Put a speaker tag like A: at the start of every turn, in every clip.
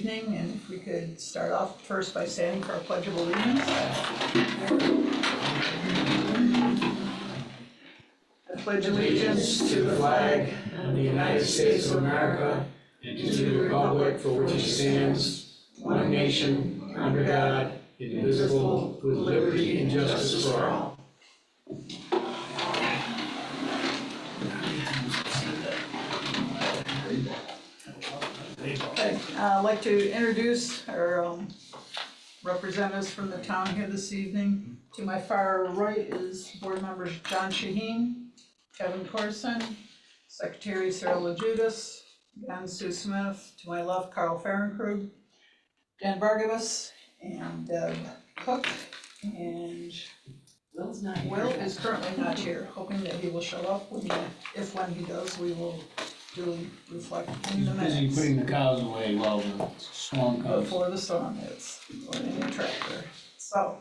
A: evening, and if we could start off first by standing for our Pledge of Allegiance. I pledge allegiance to the flag of the United States of America and to the republic for which it stands, one nation, under God, indivisible, with liberty and justice for all. Okay, I'd like to introduce our representatives from the town here this evening. To my far right is board members John Shaheen, Kevin Corson, Secretary Sarah LaJudas, Jan Sue Smith. To my left, Carl Fahrenkrug, Dan Bargabas, and Deb Cook. And
B: Will's not here.
A: Will is currently not here, hoping that he will show up. When he does, we will duly reflect in the minutes.
C: Busy putting the cows away while the storm comes.
A: Before the storm hits, or in a tractor. So,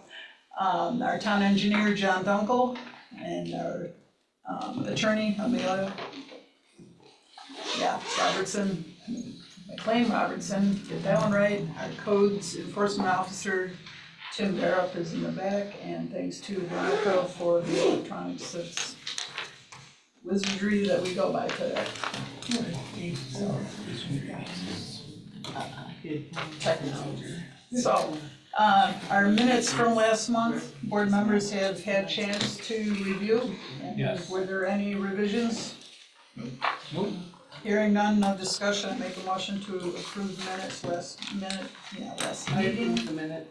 A: our town engineer, John Dunkel, and our attorney, Amelia, Robertson, McLean Robertson, get that one right. Our codes enforcement officer, Tim Barup, is in the back, and thanks to Veronica for the electronics wizardry that we go by today. So, technology. So, our minutes from last month, board members have had a chance to review. And
C: Yes.
A: were there any revisions?
C: Nope.
A: Hearing none, no discussion, I make a motion to approve minutes last meeting.
B: The minute.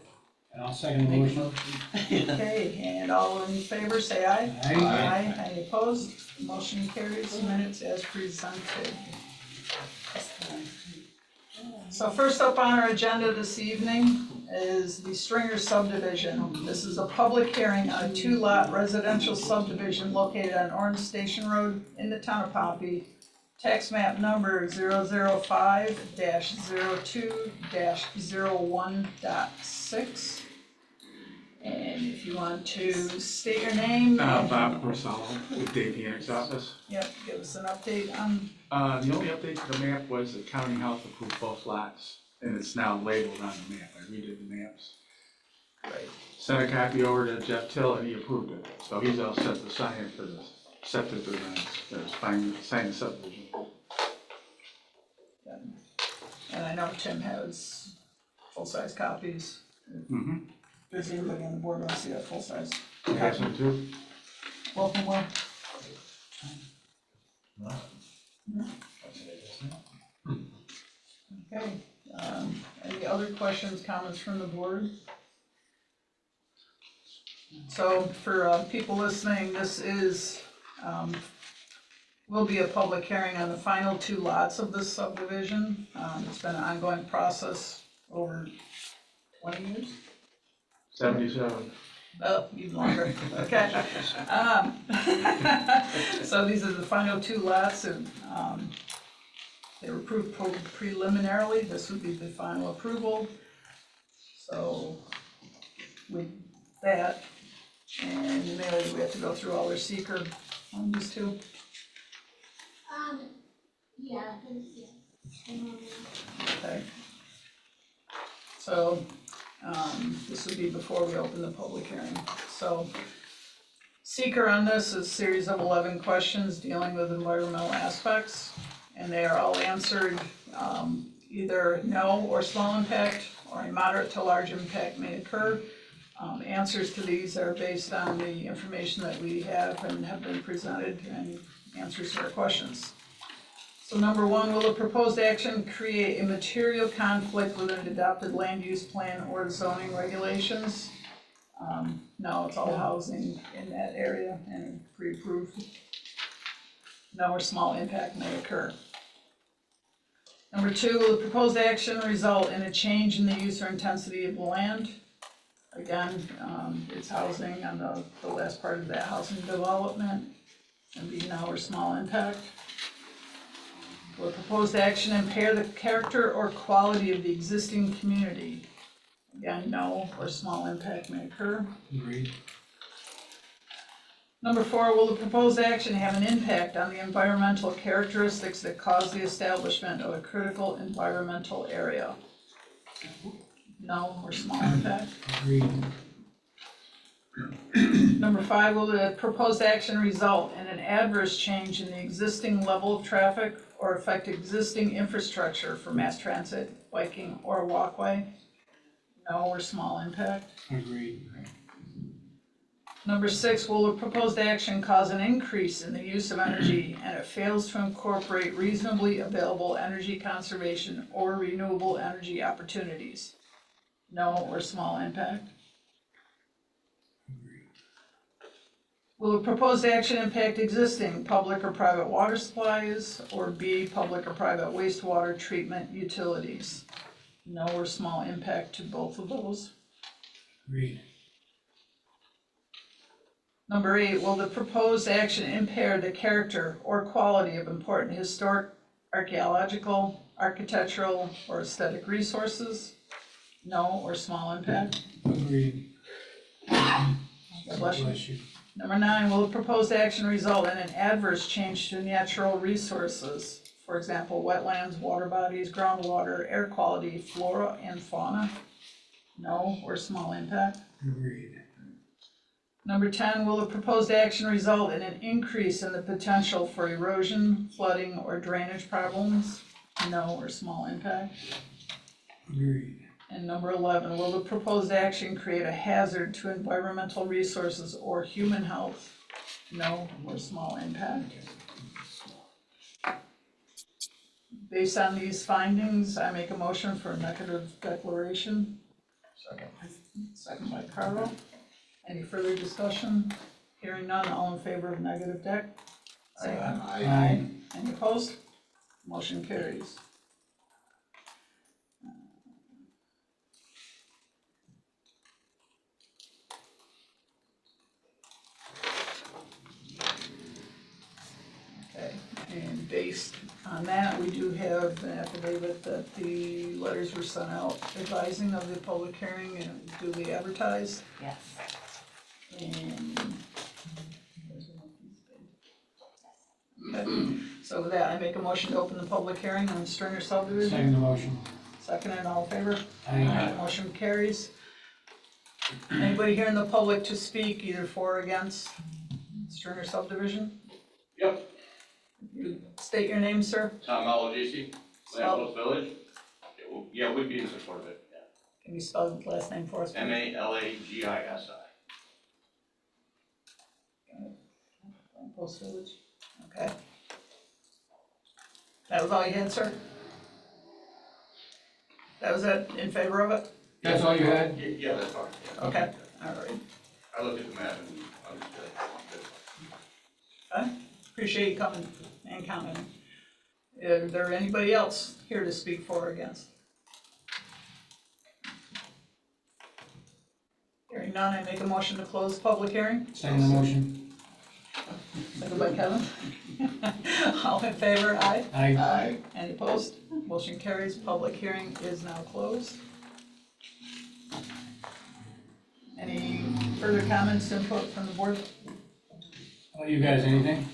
C: And I'll second the motion.
A: Okay, and all in favor, say aye.
C: Aye.
A: Any opposed? Motion carries, minutes as presented. So first up on our agenda this evening is the Stringer subdivision. This is a public hearing on a 2-lot residential subdivision located on Orange Station Road in the town of Pompey. Tax map number 005-02-01.6. And if you want to state your name.
D: Bob Corsello with Dave Yannick's office.
A: Yep, give us an update on.
D: The only update to the map was that county health approved both lots, and it's now labeled on the map. I redid the maps.
A: Right.
D: Sent a copy over to Jeff Till, and he approved it. So he's all set to sign it for the septic designs. There's sign the subdivision.
A: And I know Tim has full-size copies.
D: Mm-hmm.
A: Does anybody on the board want to see that full-size?
D: You have some too?
A: Welcome, Will. Okay, any other questions, comments from the board? So for people listening, this is, will be a public hearing on the final 2 lots of this subdivision. It's been an ongoing process over 20 years.
D: 77.
A: Oh, even longer, okay. So these are the final 2 lots, and they were approved preliminarily. This would be the final approval. So with that, and maybe we have to go through all their seeker on these 2.
E: Yeah,
A: Okay. So, this would be before we open the public hearing. So, seeker on this is a series of 11 questions dealing with environmental aspects, and they are all answered either no or small impact, or a moderate to large impact may occur. Answers to these are based on the information that we have and have been presented, and answers to our questions. So number 1, will the proposed action create a material conflict with an adopted land use plan or zoning regulations? No, it's all housing in that area and pre-approved. No or small impact may occur. Number 2, will the proposed action result in a change in the use or intensity of the land? Again, it's housing on the last part of that housing development, and be no or small impact. Will proposed action impair the character or quality of the existing community? Again, no or small impact may occur.
C: Agreed.
A: Number 4, will the proposed action have an impact on the environmental characteristics that cause the establishment of a critical environmental area? No, or small impact.
C: Agreed.
A: Number 5, will the proposed action result in an adverse change in the existing level of traffic or affect existing infrastructure for mass transit, biking, or walkway? No, or small impact.
C: Agreed.
A: Number 6, will the proposed action cause an increase in the use of energy and it fails to incorporate reasonably available energy conservation or renewable energy opportunities? No, or small impact. Will the proposed action impact existing public or private water supplies, or B, public or private wastewater treatment utilities? No, or small impact to both of those.
C: Agreed.
A: Number 8, will the proposed action impair the character or quality of important historic, archaeological, architectural, or aesthetic resources? No, or small impact.
C: Agreed.
A: God bless you.
C: Bless you.
A: Number 9, will the proposed action result in an adverse change to natural resources? For example, wetlands, water bodies, groundwater, air quality, flora and fauna? No, or small impact.
C: Agreed.
A: Number 10, will the proposed action result in an increase in the potential for erosion, flooding, or drainage problems? No, or small impact.
C: Agreed.
A: And number 11, will the proposed action create a hazard to environmental resources or human health? No, or small impact. Based on these findings, I make a motion for a negative declaration. Second by Carl. Any further discussion? Hearing none, all in favor of negative deck? Say aye.
C: Aye.
A: Any opposed? Motion carries. Okay, and based on that, we do have an affidavit that the letters were sent out advising of the public hearing and duly advertised.
B: Yes.
A: And okay, so with that, I make a motion to open the public hearing on Stringer subdivision.
C: Second the motion.
A: Second and all in favor?
C: Aye.
A: Motion carries. Anybody here in the public to speak either for or against Stringer subdivision?
E: Yep,
A: You state your name, sir.
E: Tom Malagisi,
A: Spell-
E: Lampos Village. Yeah, we'd be in support of it,
A: Can you spell the last name for us?
E: yeah. Malagisi.
A: Post Village, okay. That was all you had, sir? That was it, in favor of it?
C: That's all you had?
E: Yeah, that's fine, yeah.
A: Okay, all right.
E: I looked at the map and understood.
A: Okay, appreciate you coming and commenting. Is there anybody else here to speak for or against? Hearing none, I make a motion to close the public hearing.
C: Second the motion.
A: Second by Kevin. All in favor, aye?
C: Aye.
A: Any opposed? Motion carries, public hearing is now closed. Any further comments, input from the board?
C: Oh, you guys, anything?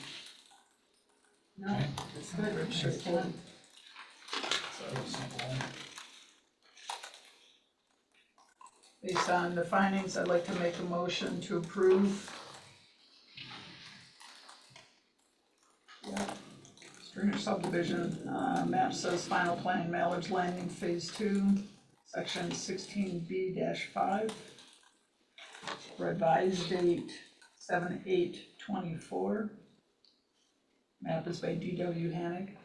A: No, it's good, I'm sure it can. Based on the findings, I'd like to make a motion to approve. Yeah, Stringer subdivision, map says final plan, Mallard's Landing, phase 2, section 16B-5. Revised date 7/8/24. Map is by D.W. Hannick.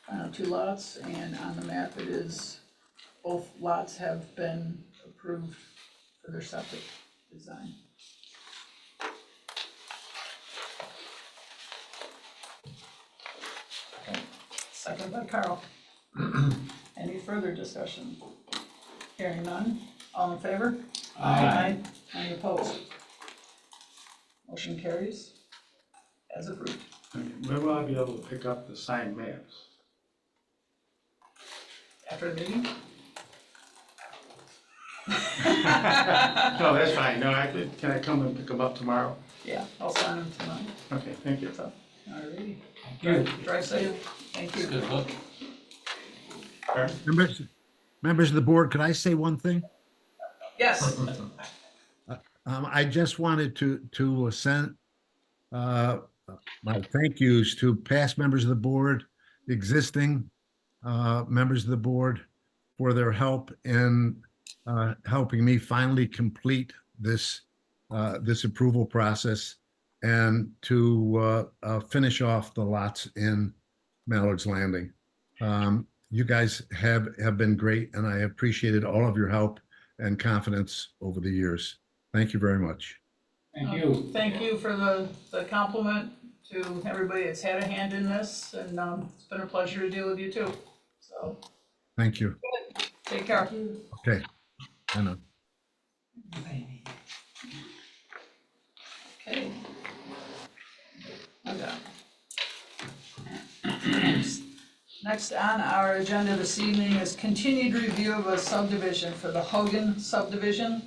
A: Final 2 lots, and on the map it is, both lots have been approved for their septic design. Okay, second by Carl. Any further discussion? Hearing none, all in favor?
C: Aye.
A: Any opposed? Motion carries as approved.
D: When will I be able to pick up the signed maps?
A: After the meeting?
D: No, that's fine, no, can I come and pick them up tomorrow?
A: Yeah, I'll sign them tonight.
D: Okay, thank you.
A: Alrighty.
C: Thank you.
A: Drive safe. Thank you.
E: Good luck.
F: Members of the board, could I say one thing?
A: Yes,
F: I just wanted to send my thank yous to past members of the board, existing members of the board for their help in helping me finally complete this this approval process and to finish off the lots in Mallard's Landing. You guys have been great, and I appreciated all of your help and confidence over the years. Thank you very much.
C: Thank you.
A: thank you for the compliment to everybody that's had a hand in this, and it's been a pleasure to deal with you too. So,
F: Thank you.
A: take care.
F: Okay. I know.
A: Okay. I'm done. Next on our agenda this evening is continued review of a subdivision for the Hogan subdivision.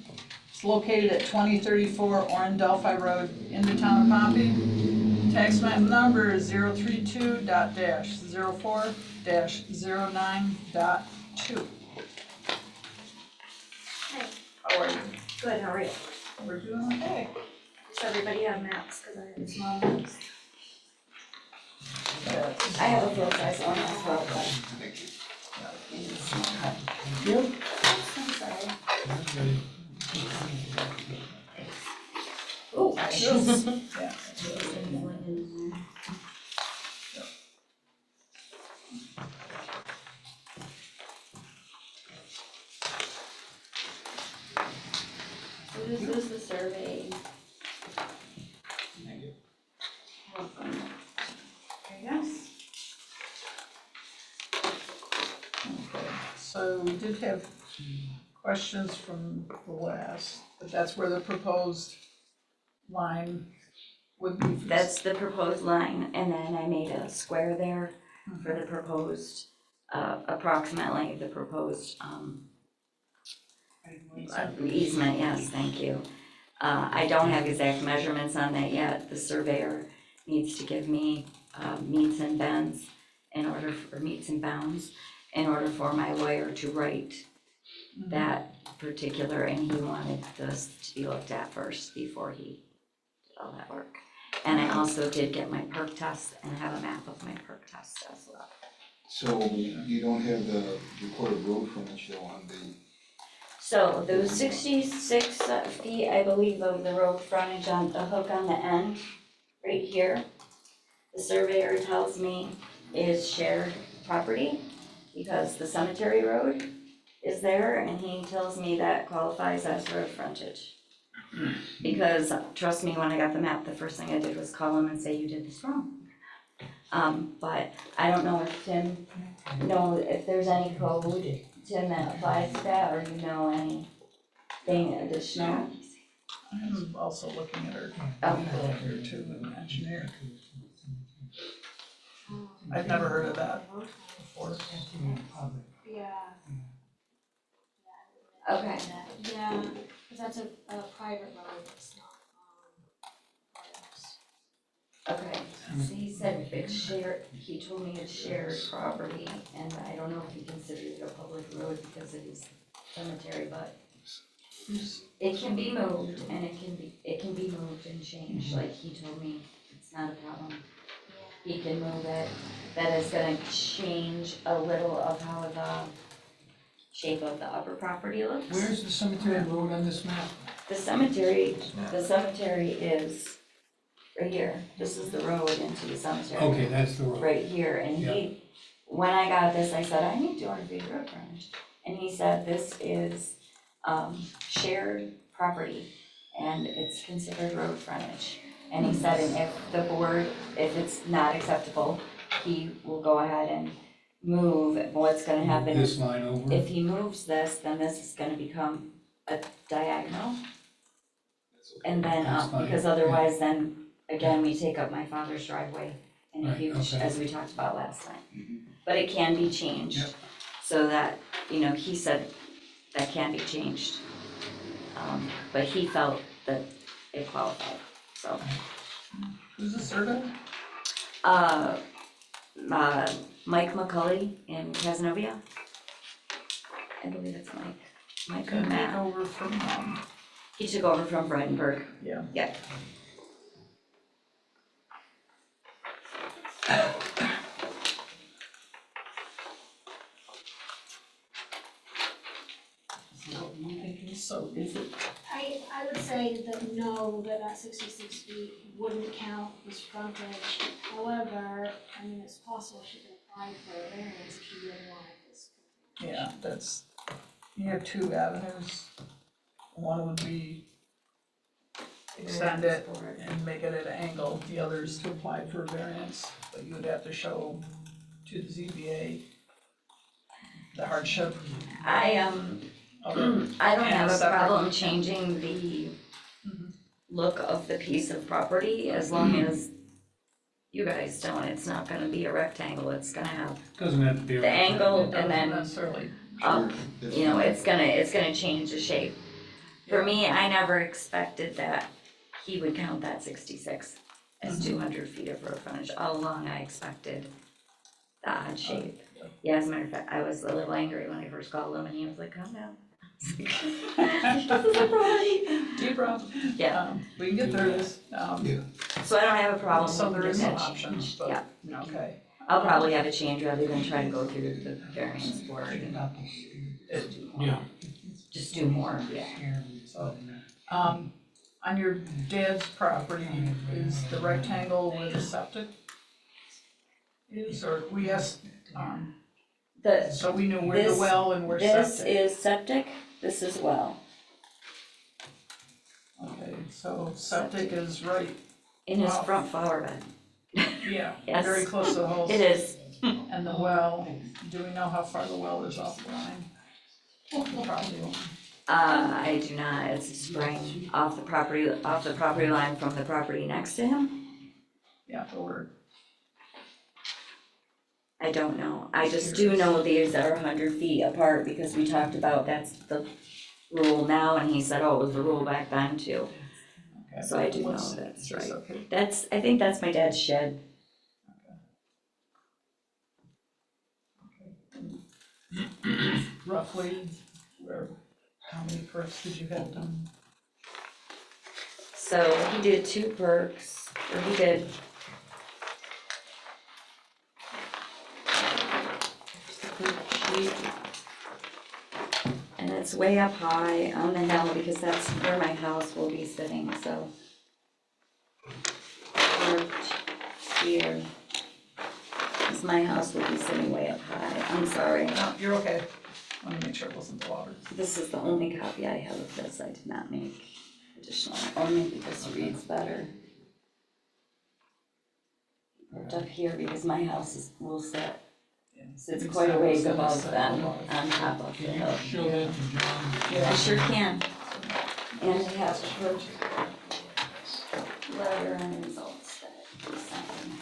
A: It's located at 2034 Orin Delphi Road in the town of Pompey. Tax map number is 032.04-09.2.
G: Hi,
A: How are you?
G: good, how are you?
A: We're doing okay.
G: Does everybody have maps, cause I have small maps? I have a full size one as well, but. I'm sorry. Oh, jeez.
A: Yeah.
G: So this is the survey. Yes.
A: Okay, so we did have questions from the last, but that's where the proposed line would be.
G: That's the proposed line, and then I made a square there for the proposed, approximately the proposed, easement, yes, thank you. I don't have exact measurements on that yet. The surveyor needs to give me, meets and bounds in order for my lawyer to write that particular, and he wanted this to be looked at first before he did all that work. And I also did get my perk test and have a map of my perk test as well.
H: So you don't have the recorded road frontage though on the,
G: So those 66 feet, I believe, of the road frontage on the hook on the end, right here, the surveyor tells me is shared property because the cemetery road is there, and he tells me that qualifies as road frontage. Because, trust me, when I got the map, the first thing I did was call him and say, you did this wrong. But I don't know if Tim if there's any code, Tim, that applies to that, or you know anything additional?
A: I'm also looking at her
G: Okay.
A: here too, an engineer. I've never heard of that before.
I: Yeah,
G: Okay,
I: yeah, cause that's a private road, it's not, ours.
G: okay, so he said it's shared, he told me it's shared property, and I don't know if he considers it a public road because it is cemetery, but it can be moved, and it can be moved and changed, like he told me, it's not a problem. He can move it, that is gonna change a little of how the shape of the upper property looks.
C: Where's the cemetery road on this map?
G: The cemetery is right here, this is the road into the cemetery.
C: Okay, that's the road.
G: Right here, and when I got this, I said, I need 200 feet of road frontage. And he said, this is, shared property, and it's considered road frontage. And he said, and if the board, if it's not acceptable, he will go ahead and move. What's gonna happen
C: This
G: is,
C: line over?
G: if he moves this, then this is gonna become a diagonal. And then,
C: That's fine,
G: because otherwise then, again, we take up my father's driveway in a
C: Right,
G: huge,
C: okay.
G: as we talked about last time. But it can be changed,
C: Yep.
G: so that, he said that can be changed. But he felt that it qualified, so.
A: Who's the surveyor?
G: Mike McCully in Casanova, I believe it's Mike or
A: And take
G: Matt.
A: over from,
G: He took over from Bredenberg.
A: yeah.
G: Yep.
B: What were you thinking?
A: So,
B: Is it,
I: I would say that no, that 66 feet wouldn't count as frontage. However, I mean, it's possible she could apply for a variance if she really wanted this.
A: yeah, that's, you have two avenues. One would be extend it and make it at an angle, the other is to apply for a variance, but you would have to show to the ZBA the hardship
G: I,
A: of it.
G: I don't
A: And
G: have a
A: separate.
G: problem changing the
A: Mhm.
G: look of the piece of property as long as you guys don't, it's not gonna be a rectangle, it's gonna have
C: Doesn't have to be. a-
G: the angle
A: It
G: and
A: doesn't
G: then
A: necessarily,
G: up,
H: That's
G: you know,
H: fine.
G: it's gonna change the shape. For me, I never expected that he would count that 66 as 200 feet of road frontage. All along, I expected the odd shape. Yeah, as a matter of fact, I was a little angry when I first called him and he was like, calm down. This is a problem.
A: deep rough.
G: Yeah,
A: We can get through this,
H: Yeah.
G: so I don't have a problem
A: so
G: with
A: there is
G: that
A: some options,
G: change.
A: but,
G: Yeah,
A: okay.
G: I'll probably have a change rather than try to go through the variance board and
C: Yeah.
G: just do more, yeah.
A: So, on your dad's property, is the rectangle where the septic is, or we asked,
G: The,
A: so we knew where the
G: This-
A: well and where
G: this
A: septic?
G: is septic, this is well.
A: Okay, so septic is right,
G: In his
A: Wow.
G: front flower bed.
A: yeah,
G: Yes.
A: very close to the house.
G: It is.
A: And the well, do we know how far the well is off the line? Probably won't.
G: I do not, it's a spring off the property line from the property next to him.
A: Yeah, but we're,
G: I don't know, I just do know these are 100 feet apart because we talked about that's the rule now and he said, oh, it was the rule back then too.
A: okay.
G: So I do know
A: Let's-
G: that's
A: just
G: right.
A: okay.
G: I think that's my dad's shed.
A: Roughly, how many perks did you have done?
G: So he did 2 perks, or he did. And it's way up high on the hill because that's where my house will be sitting, so. Perked here. 'Cause my house will be sitting way up high, I'm sorry.
A: No, you're okay. Want to make sure it wasn't the water.
G: This is the only copy I have of this, I did not make additional, or maybe this reads better. Put up here because my house will sits quite a ways above them, on top of the
C: Can you
G: hill.
C: show that to John?
G: I sure can. And I have her letter and results that he sent me.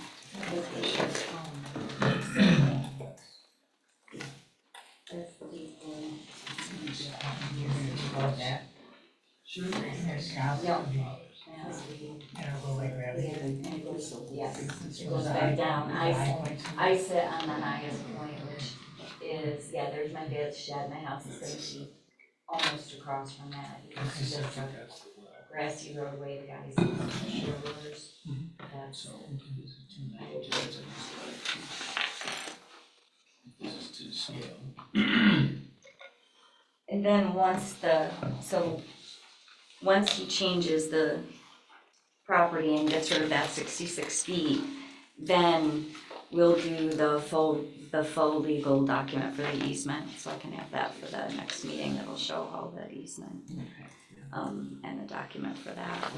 G: That's the Yes, it goes back down. I sit on the highest point, which is, yeah, there's my dad's shed. My house is gonna be almost across from that. It's just a grassy roadway, the guys shoulders. That's and then once he changes the property and gets rid of that 66 feet, then we'll do the full legal document for the easement, so I can have that for the next meeting, that'll show all the easement. And the document for that.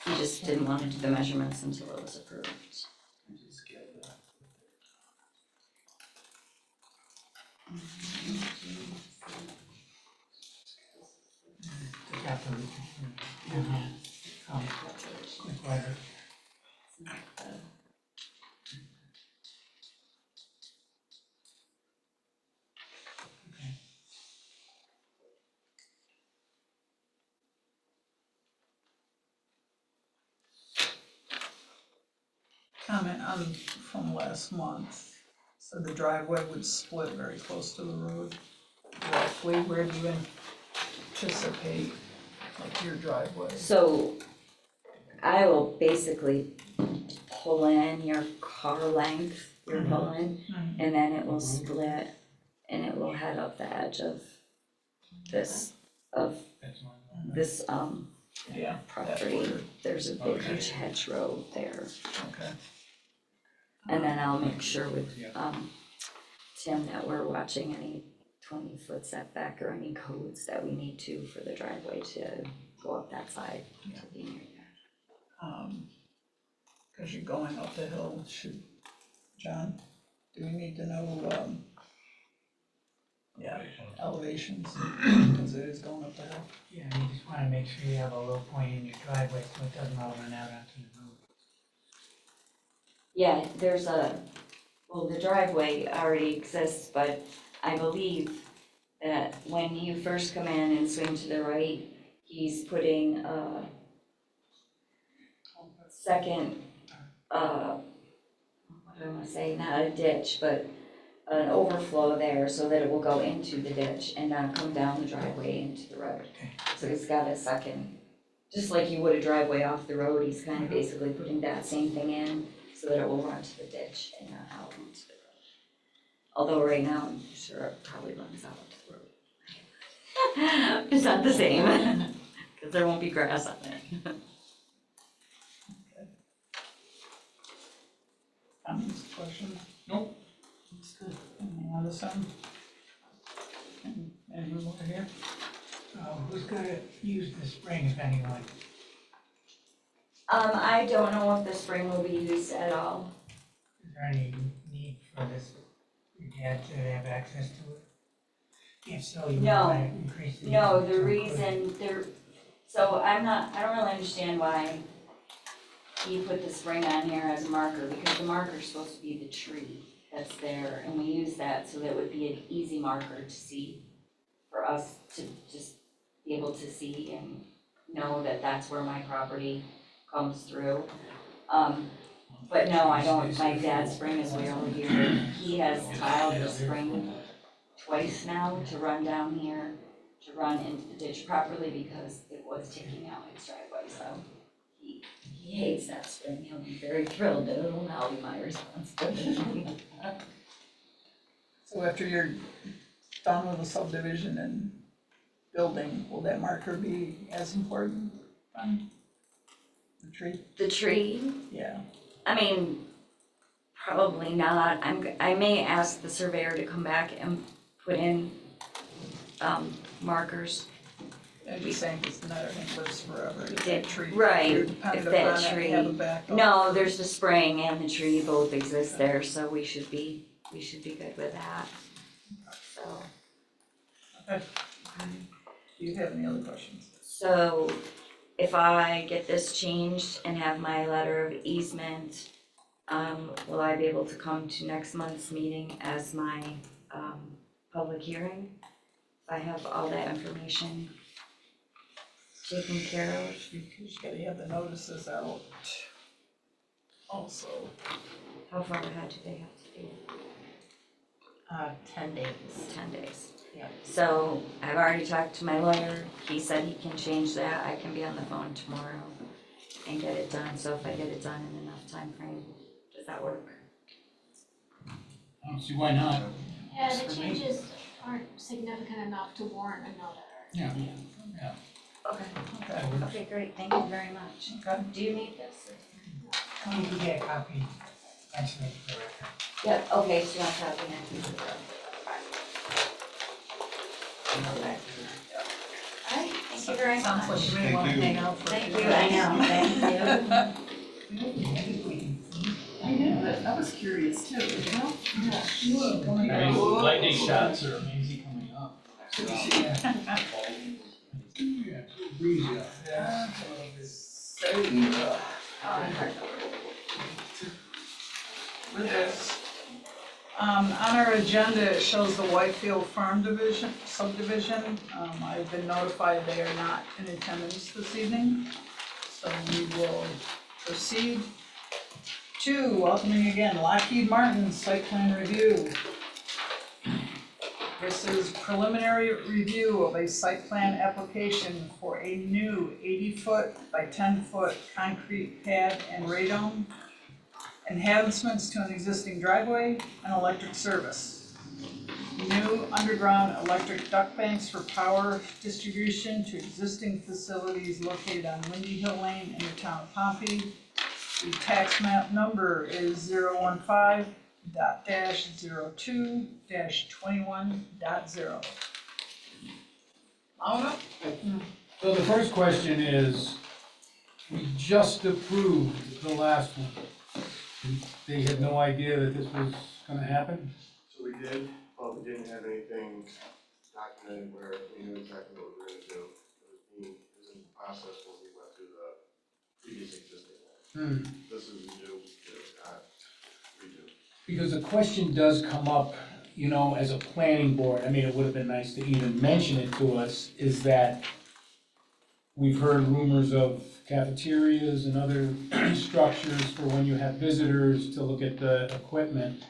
G: He just didn't want to do the measurements until it was approved.
A: Comment on, from last month, so the driveway would split very close to the road. roughly, where do you anticipate, like, your driveway?
G: So I will basically pull in your car length, you're pulling, and then it will split and it will head up the edge of this,
C: That's one.
G: this,
A: Yeah,
G: property. There's a big huge hedgerow there.
A: okay.
G: And then I'll make sure with, Tim that we're watching any 20-foot setback or any codes that we need to for the driveway to go up that side to be near there.
A: Cause you're going up the hill, John, do we need to know, elevations, cause it is going up the hill?
B: Yeah, you just wanna make sure you have a low point in your driveway so it doesn't all run out onto the road.
G: Yeah, there's the driveway already exists, but I believe that when you first come in and swing to the right, he's putting a second, what do I wanna say, not a ditch, but an overflow there so that it will go into the ditch and not come down the driveway into the road. So he's got a second, just like you would a driveway off the road, he's kind of basically putting that same thing in so that it will run to the ditch and not out into the road. Although right now, I'm sure it probably runs out to the road. It's not the same, because there won't be grass on it.
A: Comments, questions?
C: Nope.
A: That's good. Anything on this end? Anyone over here?
B: Who's gonna use the spring, if anyone?
G: I don't know if the spring will be used at all.
B: Is there any need for this, your dad to have access to it? If so, you
G: No.
B: wanna increase the.
G: No, the
B: to include-
G: reason so I don't really understand why he put the spring on here as a marker, because the marker's supposed to be the tree that's there, and we use that so that it would be an easy marker to see, for us to just be able to see and know that that's where my property comes through. But no, I don't, my dad's spring is way over here. He has tiled the spring twice now to run down here, to run into the ditch properly because it was taking out his driveway, so he hates that spring. He'll be very thrilled that it'll now be my responsibility.
A: So after you're done with the subdivision and building, will that marker be as important? The tree?
G: The tree,
A: Yeah,
G: I mean, probably not. I may ask the surveyor to come back and put in, markers.
A: I'm just saying, cause not everything lives forever, if
G: Did-
A: that tree,
G: right,
A: you're
G: if
A: dependent
G: that
A: upon that,
G: tree-
A: have a backup.
G: No, there's the spring and the tree both exist there, so we should be good with that. So,
A: Okay. Do you have any other questions?
G: so if I get this changed and have my letter of easement, will I be able to come to next month's meeting as my, public hearing? If I have all that information taken care of?
A: You just gotta have the notices out also.
G: How far ahead do they have to be?
J: 10 days.
G: 10 days.
J: Yeah.
G: So I've already talked to my lawyer, he said he can change that, I can be on the phone tomorrow and get it done, so if I get it done in enough time frame, does that work?
C: I don't see why not.
I: Yeah, the changes aren't significant enough to warrant another.
C: Yeah.
G: Okay,
A: Okay,
G: okay, great, thank you very much.
A: okay.
G: Do you need this?
B: You can get a copy, mention it for the record.
G: Yep, okay, so you want to copy next? Okay. Alright, thank you very much.
A: Sounds like you may wanna hang out for a
G: Thank
A: few
G: you, I
A: minutes.
G: know, thank you.
J: I know, I was curious too, you know?
C: Lightning shots are amazing coming up. Breezy out.
A: With this, on our agenda, it shows the Whitefield Farm subdivision. I've been notified they are not in attendance this evening, so we will proceed to welcoming again Lockheed Martin site plan review. This is preliminary review of a site plan application for a new 80-foot by 10-foot concrete pad and radome, enhancements to an existing driveway, and electric service. New underground electric duct banks for power distribution to existing facilities located on Windy Hill Lane in the town of Pompey. The tax map number is 015-02-21.0. Mauna?
C: So the first question is, we just approved the last one. They had no idea that this was gonna happen?
K: So we did, but we didn't have anything documented where we knew exactly what we were gonna do. It was in the process when we went through the previous existing one. This is new, not redo.
C: Because the question does come up, you know, as a planning board, I mean, it would have been nice to even mention it to us, is that we've heard rumors of cafeterias and other structures for when you have visitors to look at the equipment,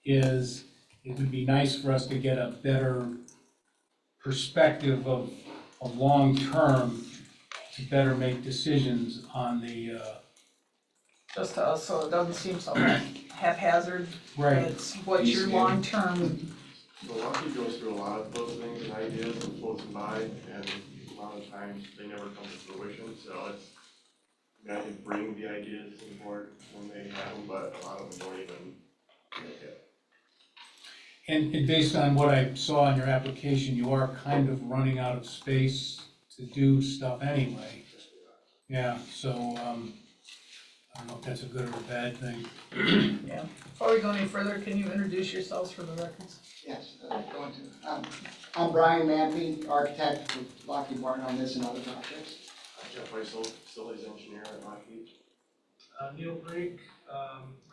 C: it would be nice for us to get a better perspective of long-term to better make decisions on the,
A: Just to us, so it doesn't seem so haphazard.
C: right.
A: It's what's your long-term,
K: So Lucky goes through a lot of those things and ideas and floats them by, and a lot of times they never come to fruition, so it's, I mean, I can bring the ideas to the board when they have them, but a lot of them don't even make it.
C: And based on what I saw in your application, you are kind of running out of space to do stuff anyway. Yeah, so, I don't know if that's a good or a bad thing.
A: yeah. Before we go any further, can you introduce yourselves for the records?
L: Yes, going to. I'm Brian Manfey, architect with Lockheed Martin on this and other projects.
K: Jeff Weissel, facilities engineer at Lockheed.
C: Neil Brigg,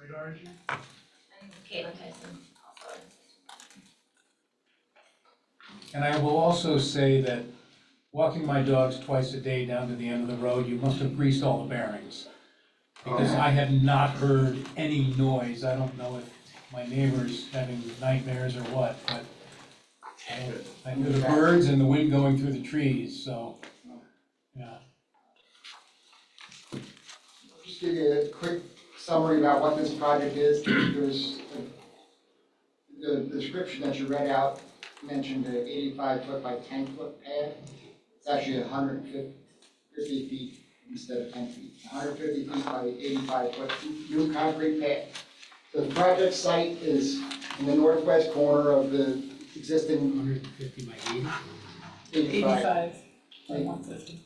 C: radar engineer.
G: I'm Caitlin Tyson, also.
C: And I will also say that walking my dogs twice a day down to the end of the road, you must have greased all the bearings. Because I have not heard any noise. I don't know if my neighbor's having nightmares or what, but I hear the birds and the wind going through the trees, so, yeah.
L: Just give you a quick summary about what this project is. There's the description that you read out mentioned an 85-foot by 10-foot pad. It's actually 150 feet instead of 10 feet. 150 feet by 85 foot new concrete pad. So the project site is in the northwest corner of the existing
C: 150 by 80?
L: 85.
A: 85 by 150.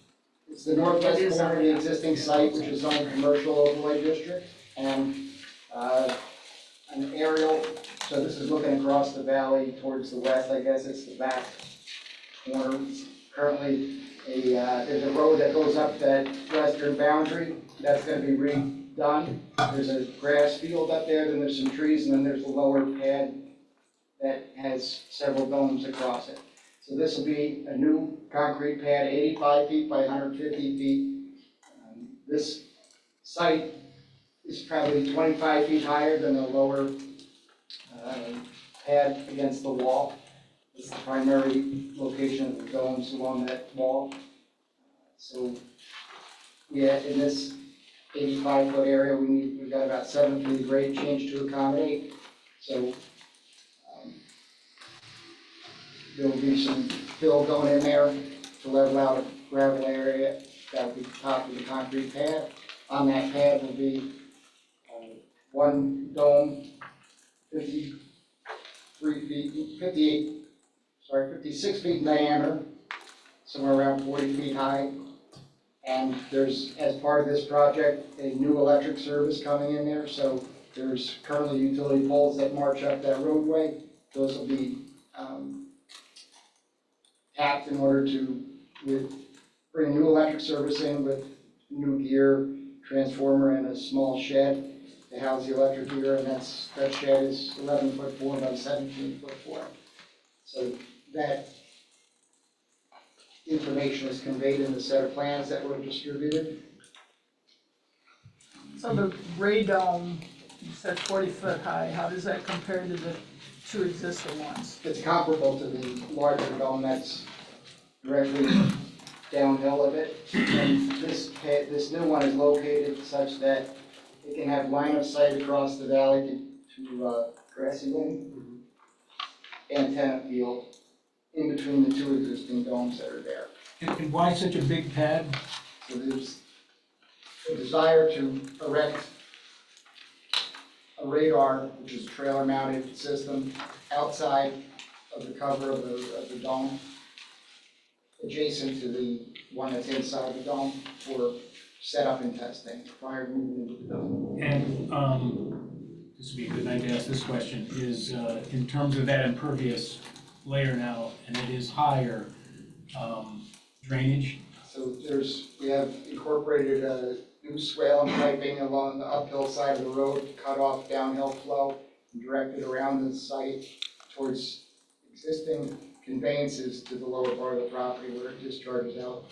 L: It's the northwest corner of the existing site, which is zoned commercial overlay district, and an aerial. So this is looking across the valley towards the west. I guess it's the back corner. It's currently there's a road that goes up that western boundary. That's going to be redone. There's a grass field up there. Then there's some trees, and then there's a lower pad that has several domes across it. So this will be a new concrete pad, 85 feet by 150 feet. This site is probably 25 feet higher than the lower pad against the wall. It's the primary location of the domes along that wall. So, yeah, in this 85-foot area, we've got about 7 feet of grade change to accommodate. So there will be some fill going in there to level out a gravel area. That will be the top of the concrete pad. On that pad will be one dome, 56 feet in diameter, somewhere around 40 feet high. And there's, as part of this project, a new electric service coming in there. So there's currently utility poles that march up that roadway. Those will be tapped in order to bring a new electric service in with new gear, transformer, and a small shed to house the electric gear, and that shed is 11'4" by 17'4". So that information is conveyed in the set of plans that were distributed.
A: So the radome, you said 40 foot high, how does that compare to the two existing ones?
L: It's comparable to the larger dome that's directly downhill of it. And this new one is located such that it can have line of sight across the valley to Grassy Lane and Tenant Field in between the two existing domes that are there.
C: And why such a big pad?
L: So there's a desire to erect a radar, which is a trailer mounted system, outside of the cover of the dome, adjacent to the one that's inside the dome for setup and testing prior to moving into the dome.
C: And, this would be a good night to ask this question, is, in terms of that impervious layer now, and it is higher, drainage?
L: So we have incorporated a new swale and piping along the uphill side of the road to cut off downhill flow and direct it around the site towards existing conveyances to the lower part of the property where it discharges out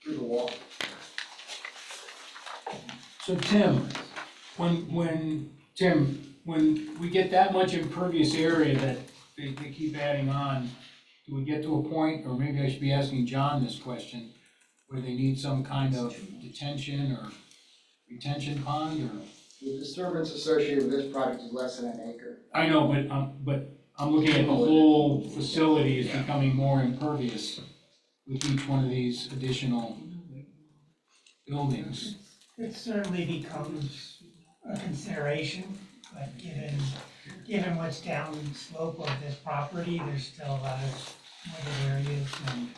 L: through the wall.
C: So Tim, when we get that much impervious area that they keep adding on, do we get to a point, or maybe I should be asking John this question, where they need some kind of detention or retention pond, or?
L: The disturbance associated with this project is less than an acre.
C: I know, but I'm looking at the whole facility is becoming more impervious with each one of these additional buildings.
B: It certainly becomes a consideration, but given what's down slope of this property, there's still a lot of wooded areas and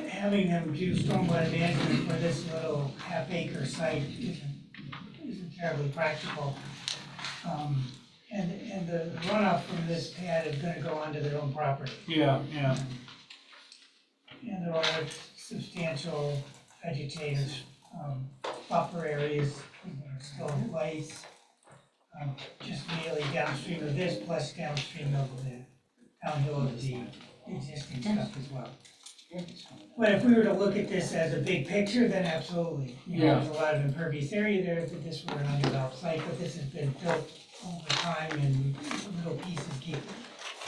B: having them do stormwater management for this little half-acre site isn't terribly practical. And the runoff from this pad is gonna go onto their own property.
C: Yeah.
B: And there are substantial vegetative buffer areas that are still in place, just immediately downstream of this, plus downstream of the downhill of the existing stuff as well. But if we were to look at this as a big picture, then absolutely. There's a lot of impervious area there, if this were an undeveloped site, but this has been built over time and little pieces keep.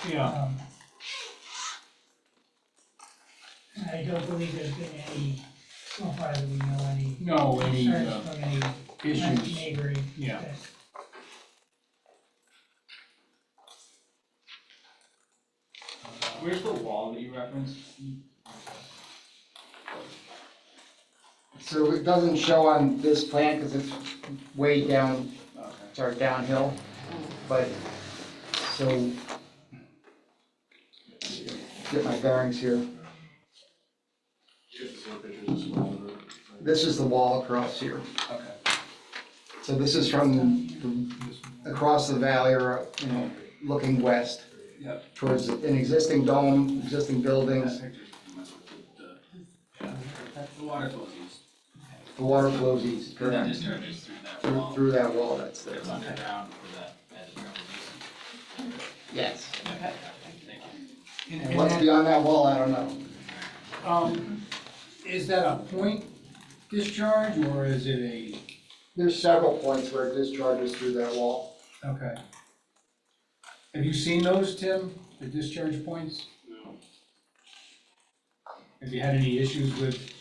C: Yeah.
B: And I don't believe there's been any, so far that we know, any
C: any
B: concerns from any
C: issues.
B: neighboring.
C: Yeah.
M: Where's the wall that you referenced?
L: So it doesn't show on this plan because it's way down,
M: Okay.
L: downhill, but, so, get my bearings here.
K: You have to see pictures of small.
L: This is the wall across here.
M: Okay.
L: So this is from across the valley or, looking west.
M: Yep.
L: Towards an existing dome, existing buildings.
M: The water flows east.
L: The water flows east,
M: And then
L: correct?
M: discharges through that wall.
L: Through that wall that's there.
M: It's underground for that edge of east.
L: Yes.
M: Okay, thank you.
L: And what's beyond that wall, I don't know.
C: Is that a point discharge, or is it a?
L: There's several points where it discharges through that wall.
C: Okay. Have you seen those, Tim, the discharge points?
K: No.
C: Have you had any issues with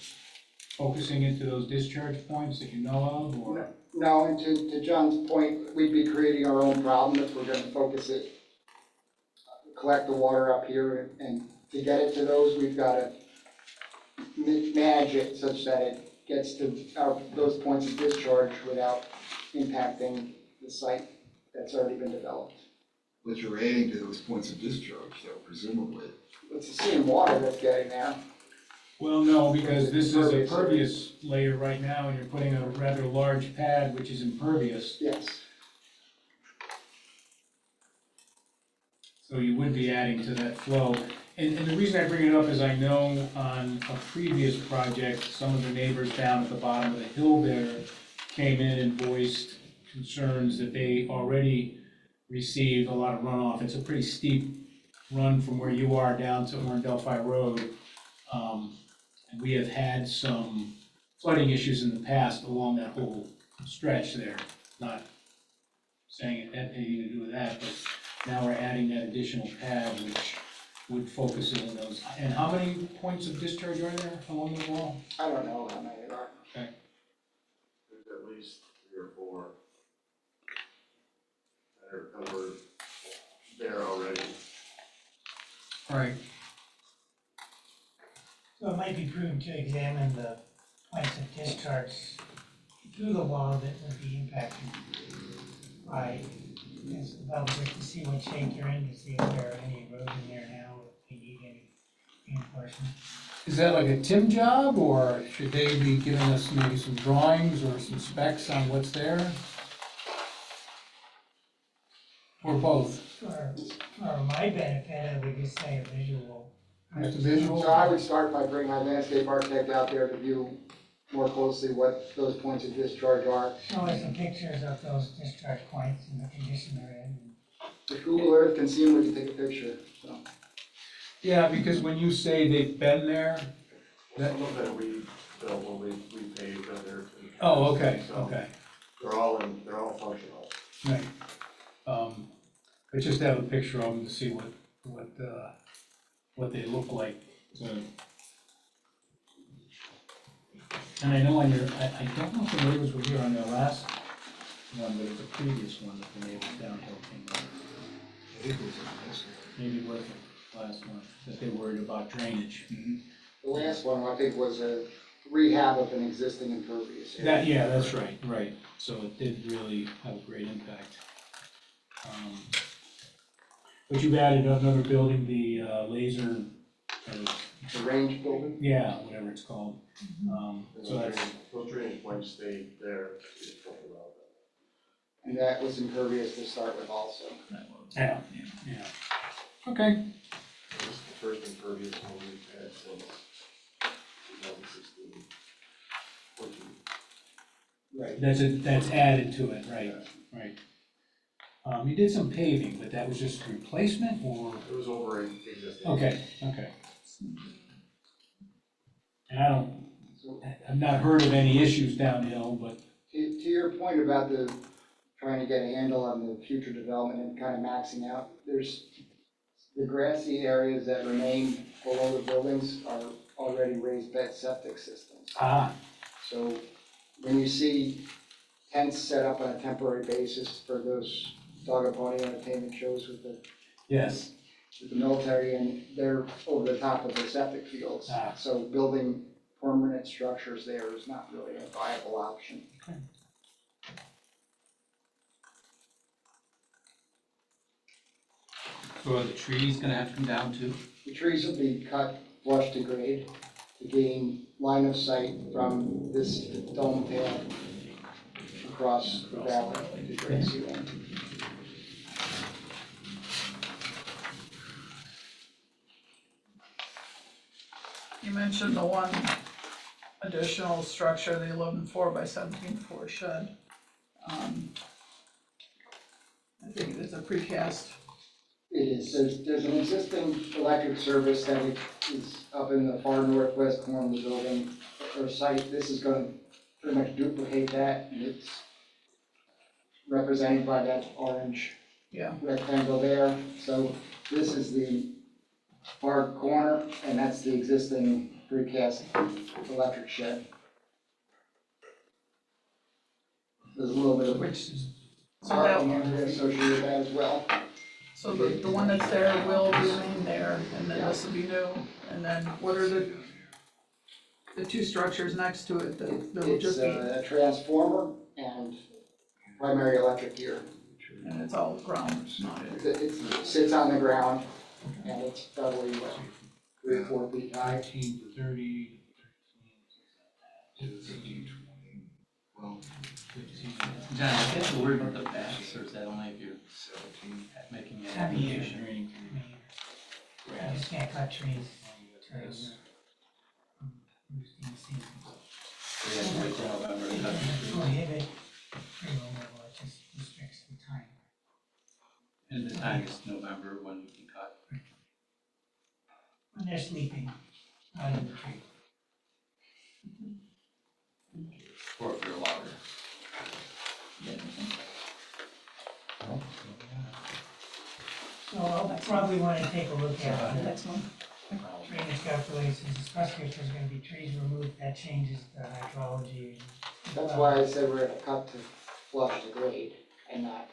C: focusing into those discharge points that you know of, or?
L: No, and to John's point, we'd be creating our own problem if we're gonna focus it, collect the water up here, and to get it to those, we've gotta manage it such that it gets to those points of discharge without impacting the site that's already been developed.
H: But you're adding to those points of discharge, though, presumably.
L: It's the same water that's getting there.
C: Well, no, because this is a pervious layer right now, and you're putting a rather large pad, which is impervious,
L: Yes.
C: so you would be adding to that flow. And the reason I bring it up is I know on a previous project, some of the neighbors down at the bottom of the hill there came in and voiced concerns that they already receive a lot of runoff. It's a pretty steep run from where you are down to Warren Delphi Road. And we have had some flooding issues in the past along that whole stretch there. Not saying it had anything to do with that, but now we're adding that additional pad, which would focus it in those. And how many points of discharge are there along the wall?
L: I don't know how many there are.
K: There's at least 3 or 4 that are there already.
C: Right.
B: So it might be prudent to examine the points of discharge through the wall that would be impacted by this development, to see what shape they're in, to see if there are any erosion there now, or if they need any reinforcement.
C: Is that like a Tim job, or should they be giving us maybe some drawings or some specs on what's there? Or both?
B: For my benefit, I would just say a visual.
C: Just a visual?
L: So I would start by bringing my landscape architect out there to view more closely what those points of discharge are.
B: Show us some pictures of those discharge points and the condition they're in.
L: If Google Earth can see them, we can take a picture, so.
C: Yeah, because when you say they've been there, that,
K: Some of them we built when we paved other.
C: oh, okay,
K: So
C: okay,
K: they're all functional.
C: right. But just have a picture of them to see what they look like, so. And I know on your, I don't know if the neighbors were here on their last one, but it's a previous one that the neighbors downhill came up. Maybe it was the last one, that they worried about drainage.
L: The last one, I think, was a rehab of an existing impervious area.
C: That, yeah, that's right, right, so it did really have a great impact. But you've added another building, the laser,
L: The range building?
C: yeah, whatever it's called. So that's,
K: Those drainage points stay there. We just talked about that.
L: And that was impervious to start with also.
C: yeah, okay.
K: This is the first impervious one we've had since 2016. 14.
L: Right.
C: That's added to it, right, right. You did some paving, but that was just replacement, or?
K: It was over an existing.
C: Okay, okay. And I've not heard of any issues downhill, but,
L: To your point about trying to get a handle on the future development and kind of maxing out, there's the grassy areas that remain below the buildings are already raised bed septic systems. So when you see tents set up on a temporary basis for those dog and pony entertainment shows with the
C: yes,
L: military, and they're over the top of the septic fields. So building permanent structures there is not really a viable option.
M: So are the trees gonna have to come down too?
L: The trees will be cut flush to grade to gain line of sight from this dome pad across the valley to grade ceiling.
A: You mentioned the one additional structure, the 11.4 by 17.4 shed. I think it's a precast.
L: It is, there's an existing electric service that is up in the far northwest corner of the building or site. This is gonna pretty much duplicate that, and it's represented by that orange
A: Yeah.
L: rectangle there. So this is the far corner, and that's the existing precast electric shed. There's a little bit of parking area associated with that as well.
A: So the one that's there will remain there, and then this will be new, and then what are the two structures next to it that will
L: It's
A: just be,
L: a transformer and primary electric gear.
A: and it's all ground mounted?
L: It sits on the ground, and it's probably, 3 or 4 feet high.
C: 19 to 30,
M: 15, 15. John, I guess we're worried about the backs, or is that only if you're making an application?
B: You just can't cut trees.
M: We have to wait till November to cut the trees.
B: Prohibit tree removal, it just restricts the time.
M: And the time is November when we can cut.
B: When they're sleeping out of the tree.
M: Or if they're louder.
B: I'll probably wanna take a look at the
A: Next one.
B: drainage calculations, especially if there's gonna be trees removed, that changes the hydrology.
L: That's why I said we're gonna cut to flush the grade and not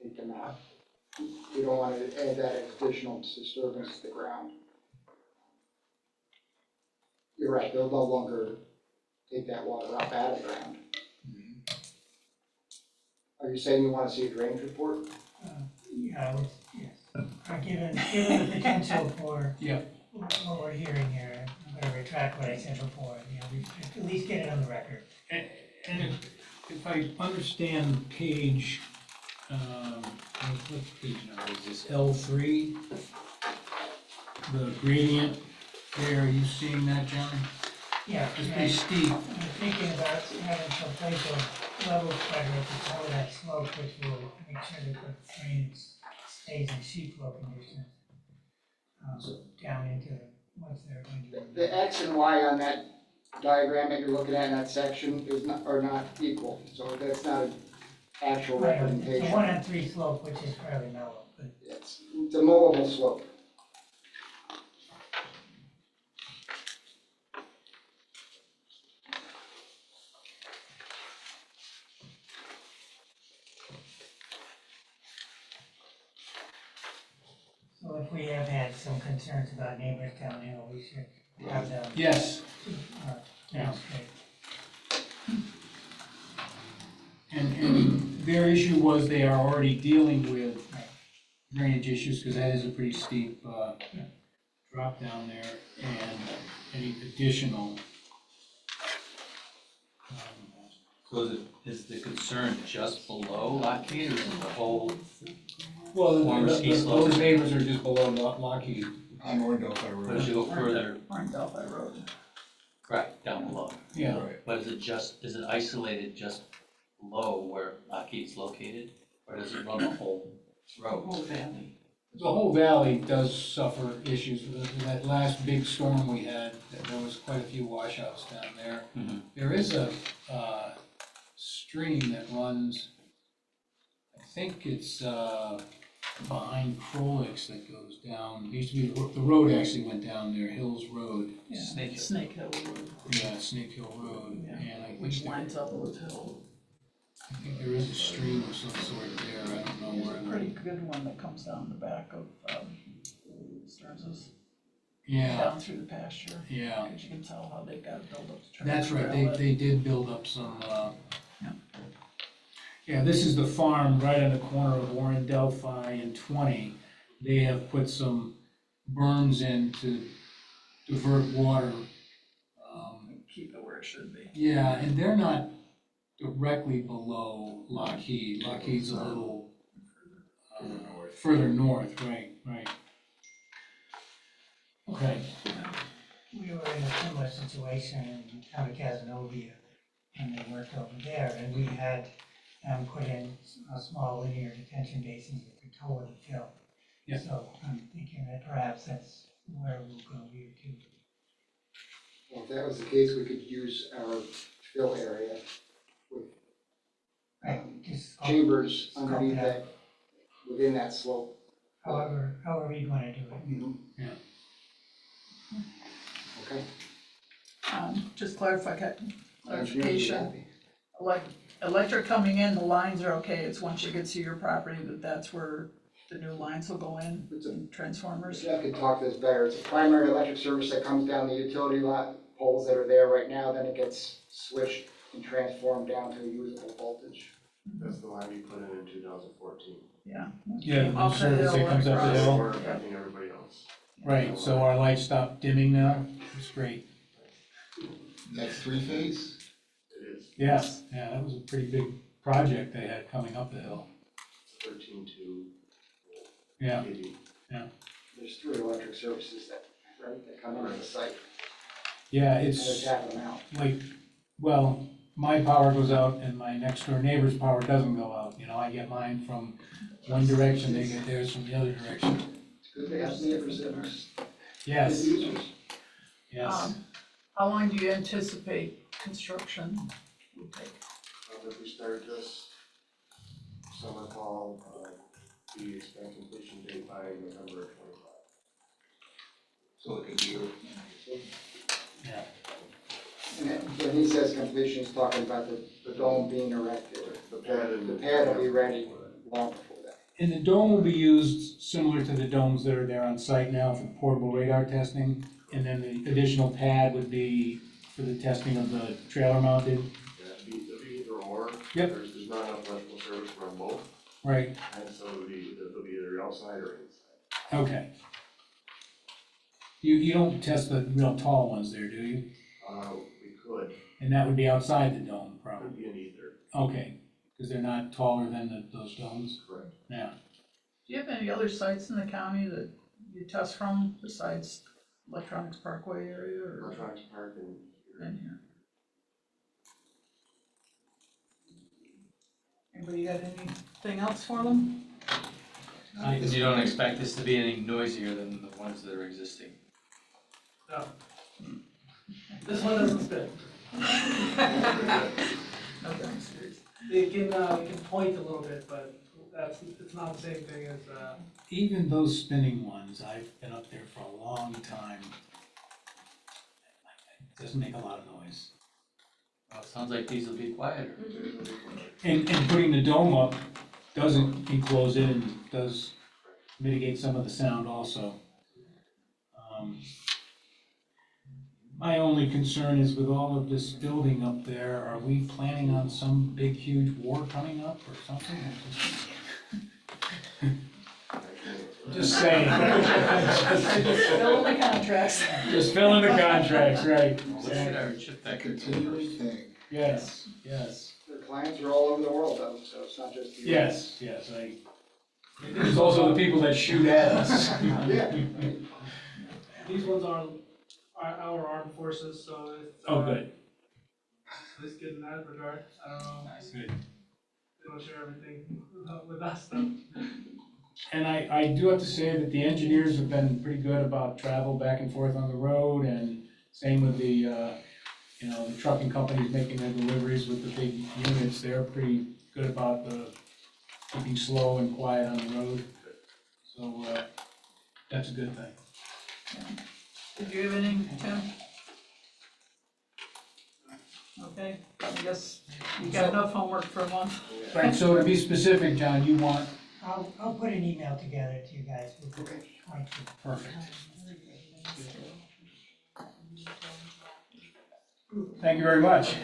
L: take them out. We don't want to add that additional disturbance to the ground. You're right, they'll no longer take that water up out of the ground. Are you saying you want to see a drainage report?
B: Yeah, I would, yes. Given the potential for
C: Yeah.
B: what we're hearing here, I'm gonna retract what I said before, we should at least get it on the record.
C: And if I understand page, what page number is this, L3? The gradient there, are you seeing that, John?
B: Yeah,
C: It's pretty steep.
B: I'm thinking about having some type of level spreader at the top of that slope, which will make sure that the drainage stays in sheet flow conditions. Down into what's there going to be.
L: The X and Y on that diagram that you're looking at in that section are not equal, so that's not an actual
B: Right, it's
L: representation.
B: a 1-on-3 slope, which is fairly mellow, but
L: It's a mowable slope.
B: so if we have had some concerns about neighbors downhill, we should have them.
C: Yes.
B: Demonstrate.
C: And their issue was they are already dealing with drainage issues, because that is a pretty steep drop down there, and any additional.
M: So is the concern just below Lockheed, or is it the whole?
C: Well,
M: Former ski slopes.
C: those neighbors are just below Lockheed.
H: On North Delphi
M: But as you
H: Road.
M: go further,
A: On Delphi Road.
M: right, down below,
C: Yeah.
M: but is it isolated just below where Lockheed's located? Or does it run the whole road?
J: Whole valley.
C: The whole valley does suffer issues. That last big storm we had, there was quite a few washouts down there.
M: Mhm.
C: There is a stream that runs, I think it's behind Crolix that goes down. It used to be, the road actually went down there, Hills Road.
A: Yeah,
M: Snake Hill.
A: Snake Hill Road,
C: Yeah, Snake Hill Road,
A: Yeah.
C: and I think
A: which lines up with Hill.
C: I think there is a stream of some sort there, I don't know
A: There's
C: where.
A: a pretty good one that comes down the back of, Stearns's,
C: Yeah,
A: down through the pasture.
C: yeah.
A: Cause you can tell how they've got to build up the.
C: That's right,
A: trail.
C: they did build up some,
A: Yeah.
C: yeah, this is the farm right on the corner of Warren Delphi and 20. They have put some berms in to divert water.
A: Keep it where it should be.
C: Yeah, and they're not directly below Lockheed. Lockheed's a little further north, right. Okay,
B: We were in a similar situation in the town of Casanova, and they worked over there, and we had put in a small linear detention basins at the toe of the hill.
C: Yeah.
B: So I'm thinking that perhaps that's where we'll go here too.
L: Well, if that was the case, we could use our fill area with
B: Right, just
L: chambers
B: sculpt
L: underneath
B: it out.
L: that, within that slope.
B: However you'd wanna do it.
C: yeah.
L: Okay.
A: Just clarification,
L: Happy.
A: electric coming in, the lines are okay, it's once you get to your property that's where the new lines will go in, and transformers.
L: Jeff can talk to this better. It's a primary electric service that comes down the utility lot, poles that are there right now, then it gets switched and transformed down to a usable voltage.
K: That's the line we put in 2014.
A: Yeah.
C: Yeah, the
A: Up the
C: service that
A: hill
C: comes up the
A: across.
C: hill.
K: We're affecting everybody else.
C: Right, so our lights stop dimming now, it's great.
H: That's three-phase?
K: It is
C: Yes, yeah, that was a pretty big project they had coming up the hill.
K: 13 to
C: Yeah,
K: 80.
L: There's 3 electric services that come into the site,
C: yeah,
L: and they're
C: it's
L: tapping them out.
C: like, well, my power goes out and my next door neighbor's power doesn't go out, I get mine from one direction, they get theirs from the other direction.
L: It's good to have neighbors that are
C: Yes,
L: good users.
C: yes.
A: How long do you anticipate construction will take?
K: If we start this summer, fall, We expect completion date by November 25.
H: So it could be.
L: And when he says completion, he's talking about the dome being erected.
K: The pad and.
L: The pad will be ready long before that.
C: And the dome will be used similar to the domes that are there on site now for portable radar testing. And then the additional pad would be for the testing of the trailer mounted.
K: Yeah, it'll be either or.
C: Yep.
K: There's not enough electrical service to run both,
C: Right,
K: and so it'll be either outside or inside.
C: okay. You don't test the real tall ones there, do you?
K: We could,
C: And that would be outside the dome,
K: could
C: probably?
K: be in either,
C: Okay, because they're not taller than those domes?
K: correct.
C: Yeah.
A: Do you have any other sites in the county that you test from besides Electronics Parkway area or
K: Electronics Park and
A: in here? Anybody got anything else for them?
M: You don't expect this to be any noisier than the ones that are existing?
J: No. This one doesn't spin. It can point a little bit, but it's not the same thing as,
C: Even those spinning ones, I've been up there for a long time. It doesn't make a lot of noise.
M: Well, it sounds like these will be quieter.
C: And putting the dome up doesn't enclose it and does mitigate some of the sound also. My only concern is with all of this building up there, are we planning on some big, huge war coming up or something? Just saying.
A: Fill in the contracts.
C: Just fill in the contracts, right.
M: Look at our chip
H: A
M: that could.
H: continuing thing.
C: Yes, yes.
L: Their clients are all over the world though, so it's not just you.
C: Yes, there's also the people that shoot at us.
L: Yeah.
J: these ones are our armed forces, so it's.
C: Oh, good.
J: It's good in that regard. I don't know.
C: Good.
J: They don't share everything with us though.
C: And I do have to say that the engineers have been pretty good about travel back and forth on the road, and same with the, the trucking companies making their deliveries with the big units. They're pretty good about keeping slow and quiet on the road. So, that's a good thing.
A: Did you have anything, Tim? Okay, I guess you got enough homework for a month.
C: Right, so to be specific, John, you want,
B: I'll put an email together to you guys with
L: Okay.
B: like,
C: perfect. Thank you very much.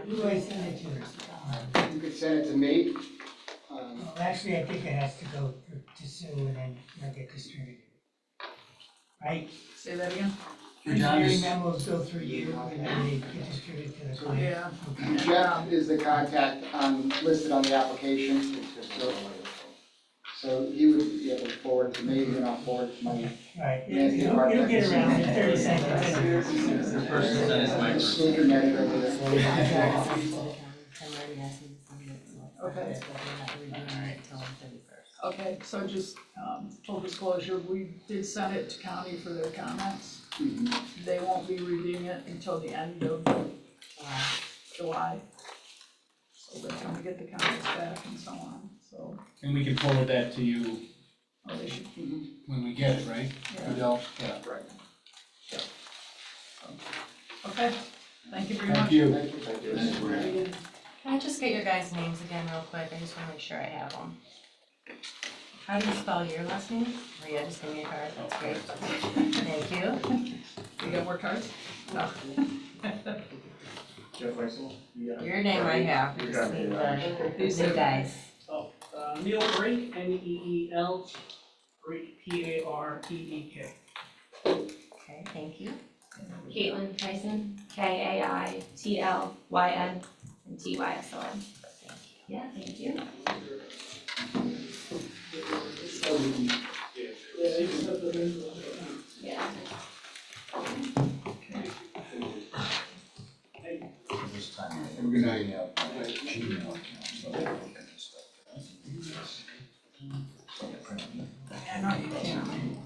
B: who do I send it to?
L: You could send it to me.
B: Well, actually, I think it has to go to Sue and then it'll get distributed. Right?
A: Say that again?
B: Engineering memos go through you and then they get distributed to the client.
A: Yeah.
B: Okay.
L: Jeff is the contact listed on the application, so he would be able to forward it to me, and I'll forward it to my.
B: Right, it'll get around in 30 seconds.
M: The person sent his microphone.
L: Sneaker net over there.
A: Okay. Okay, so just, full disclosure, we did send it to county for their comments.
L: Mhm.
A: They won't be reviewing it until the end of July. So they're trying to get the comments back and so on, so,
C: And we can forward that to you
A: oh, they should,
C: when we get it, right?
A: yeah,
C: Adele? Yeah.
L: Right.
A: okay, thank you very much.
C: Thank you.
L: Thank you.
N: Can I just get your guys' names again real quick? I just wanna make sure I have them. How do you spell your last name? Maria, just give me a card, that's great. Thank you.
A: You got more cards? No.
K: Jeff Weissel?
N: Your name I have,
K: You
N: just
K: got me,
N: need
K: yeah.
N: the new guys.
J: Oh, Neil Brink, Neel, Brink, Pareek.
N: Okay, thank you.
G: Caitlin Tyson, Kaitlyn and Tyson.
N: Yeah, thank you.
G: Yeah.
H: Have a good night.
A: Yeah, no, you can't.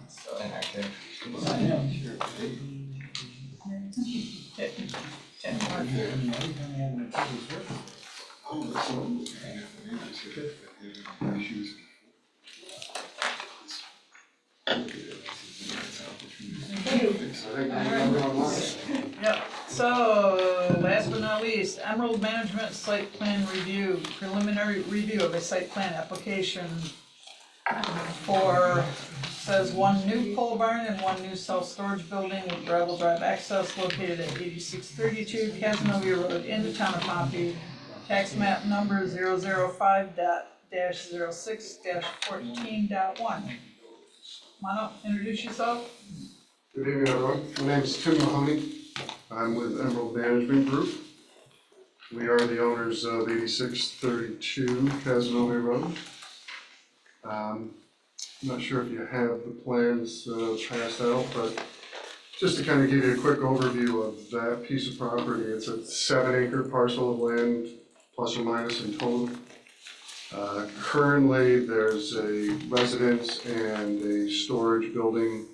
A: Yep, so last but not least, Emerald Management Site Plan Review, preliminary review of a site plan application for, says one new pole barn and one new self-storage building with gravel drive access located at 8632 Casanova Road in the town of Pompey. Tax map number 005-06-14.1. Come on up, introduce yourself.
K: Good evening, everyone. My name is Tim Mahoney. I'm with Emerald Management Group. We are the owners of 8632 Casanova Road. I'm not sure if you have the plans passed out, but just to kind of give you a quick overview of that piece of property, it's a 7-acre parcel of land, plus or minus in total. Currently, there's a residence and a storage building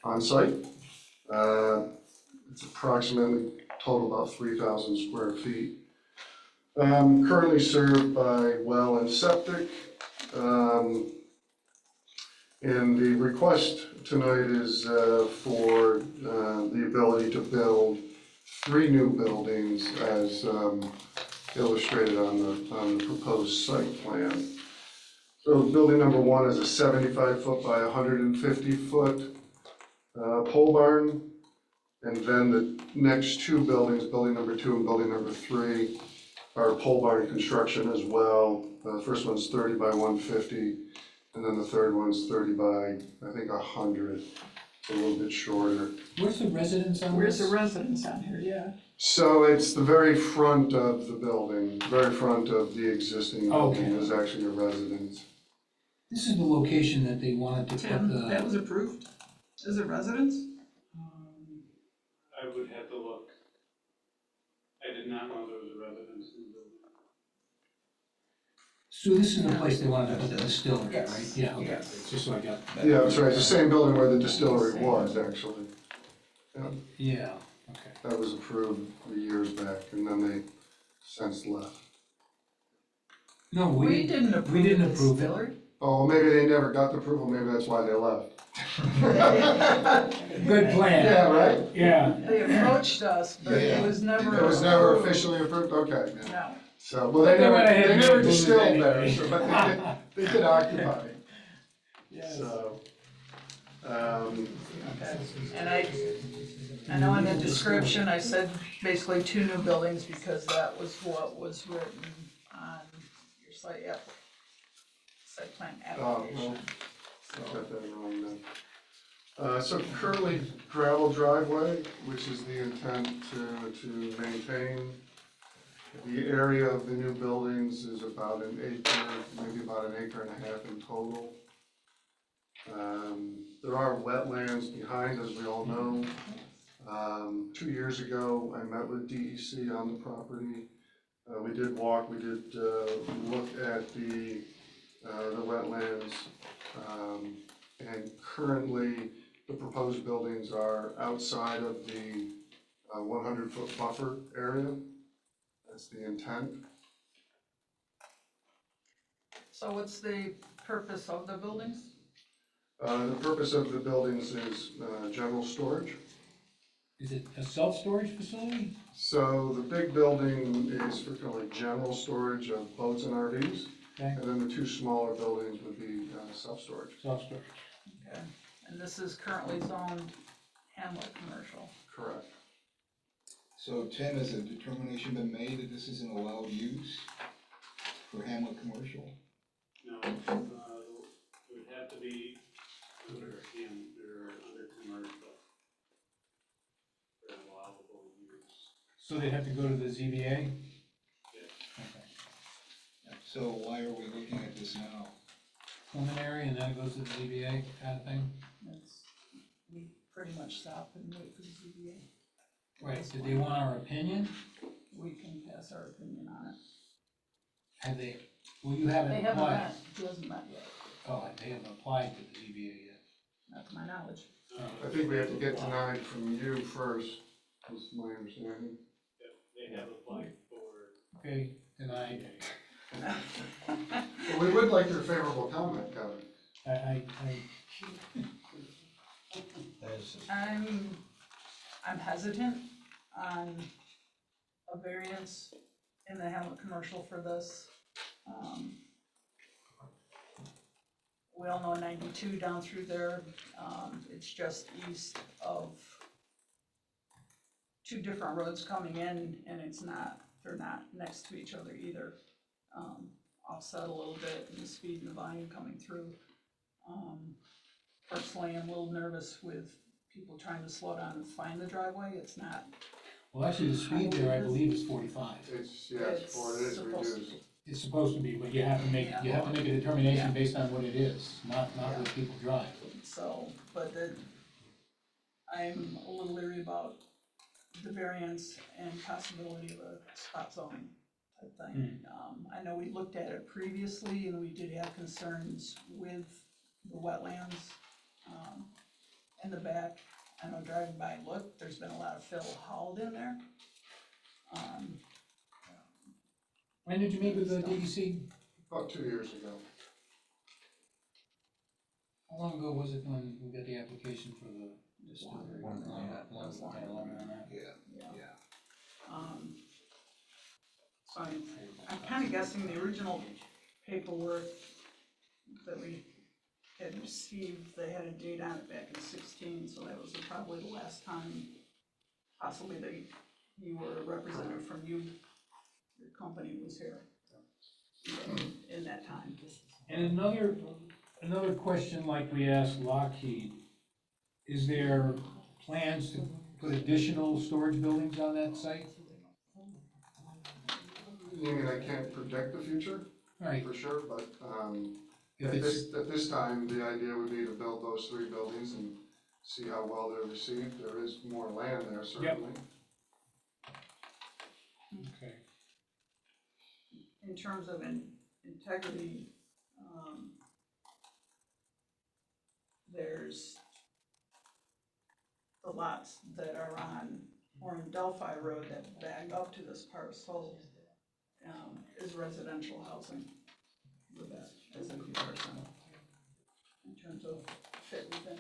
K: on site. It's approximately total about 3,000 square feet. Currently served by well and septic. And the request tonight is for the ability to build 3 new buildings as illustrated on the proposed site plan. So building number 1 is a 75-foot by 150-foot pole barn. And then the next 2 buildings, building number 2 and building number 3, are pole barn construction as well. The first one's 30 by 150, and then the third one's 30 by, I think, 100, a little bit shorter.
C: Where's the residence on this?
A: Where's the residence on here, yeah?
K: So it's the very front of the building, very front of the existing building
C: Okay.
K: is actually a residence.
C: This is the location that they wanted to put
A: Tim,
C: the.
A: that was approved? Is it residence?
O: I would have to look. I did not know there was a residence in the building.
C: So this is the place they wanted to put the distillery,
A: Yes.
C: right? Yeah, okay,
A: Yes.
C: just so I got that.
K: Yeah, that's right, it's the same building where the distillery was, actually.
C: Yeah, okay.
K: That was approved years back, and then they since left.
C: No,
A: We didn't approve
C: we didn't
A: the
C: approve it.
A: distillery.
K: Oh, maybe they never got the approval, maybe that's why they left.
C: Good plan.
K: Yeah, right?
C: Yeah.
A: They approached us, but it was never.
K: It was never
A: approved.
K: officially approved, okay.
A: No.
K: So, well, they
C: They went ahead
K: never
C: and approved it
K: distilled there,
C: anyway.
K: so, but they did occupy.
C: Yes.
K: So,
A: Okay. And I know in the description, I said basically 2 new buildings because that was what was written on your site, site plan
K: well,
A: application.
K: I got that wrong then. So currently gravel driveway, which is the intent to maintain. The area of the new buildings is about an acre, maybe about an acre and a half in total. There are wetlands behind, as we all know. 2 years ago, I met with DEC on the property. We did look at the wetlands. And currently, the proposed buildings are outside of the 100-foot buffer area. That's the intent.
A: So what's the purpose of the buildings?
K: The purpose of the buildings is general storage.
C: Is it a self-storage facility?
K: So the big building is for kind of like general storage of boats and RVs.
C: Okay.
K: And then the 2 smaller buildings would be self-storage.
C: Self-storage.
A: Okay. And this is currently zoned Hamlet Commercial.
K: Correct.
H: So Tim, has a determination been made that this is an allowed use for Hamlet Commercial?
O: No, it would have to be under commercial. For allowable use.
C: So they'd have to go to the ZBA?
H: So why are we looking at this now?
C: Preliminary, and then it goes to the ZBA kind of thing?
A: We pretty much stop and wait for the ZBA.
C: Right, did they want our opinion?
A: We can pass our opinion on it.
C: Have they, well, you haven't
A: They haven't
C: applied.
A: met, he hasn't met yet,
C: Oh, they haven't applied to the ZBA yet.
A: not to my knowledge.
K: I think we have to get denied from you first, is my understanding.
O: They have applied for.
C: Okay, denied.
K: But we would like your favorable comment, Kevin.
C: I
A: I'm hesitant on a variance in the Hamlet commercial for this. We all know 92 down through there, it's just east of two different roads coming in, and they're not next to each other either. Offset a little bit in the speed and the volume coming through. Personally, I'm a little nervous with people trying to slow down and find the driveway, it's not.
C: Well, actually, the speed there, I believe, is 45.
K: It's, yeah, it's for, it is
A: supposed to
K: reduced.
A: be.
C: It's supposed to be, but you have to make a determination based on what it is, not what people drive.
A: So, but I'm a little leery about the variance and possibility of a spot zoning type thing. I know we looked at it previously and we did have concerns with the wetlands, in the back. I know driving by, look, there's been a lot of fill hauled in there.
C: When did you meet with the DEC?
K: About 2 years ago.
C: How long ago was it when we got the application for the distillery?
A: Longer than that.
C: Longer than that.
H: Yeah.
A: So I'm kind of guessing the original paperwork that we had received, they had a date on it back in 16, so that was probably the last time possibly that you were a representative from your company was here in that time.
C: And another question like we asked Lockheed, is there plans to put additional storage buildings on that site?
K: You mean I can't predict the future?
C: Right.
K: For sure, but,
C: If
K: at
C: it's-
K: this time, the idea would be to build those 3 buildings and see how well they're received. There is more land there, certainly.
C: Okay.
A: In terms of integrity, there's the lots that are on Warren Delphi Road that back up to this parcel, is residential housing with that as a comparison in terms of fit within.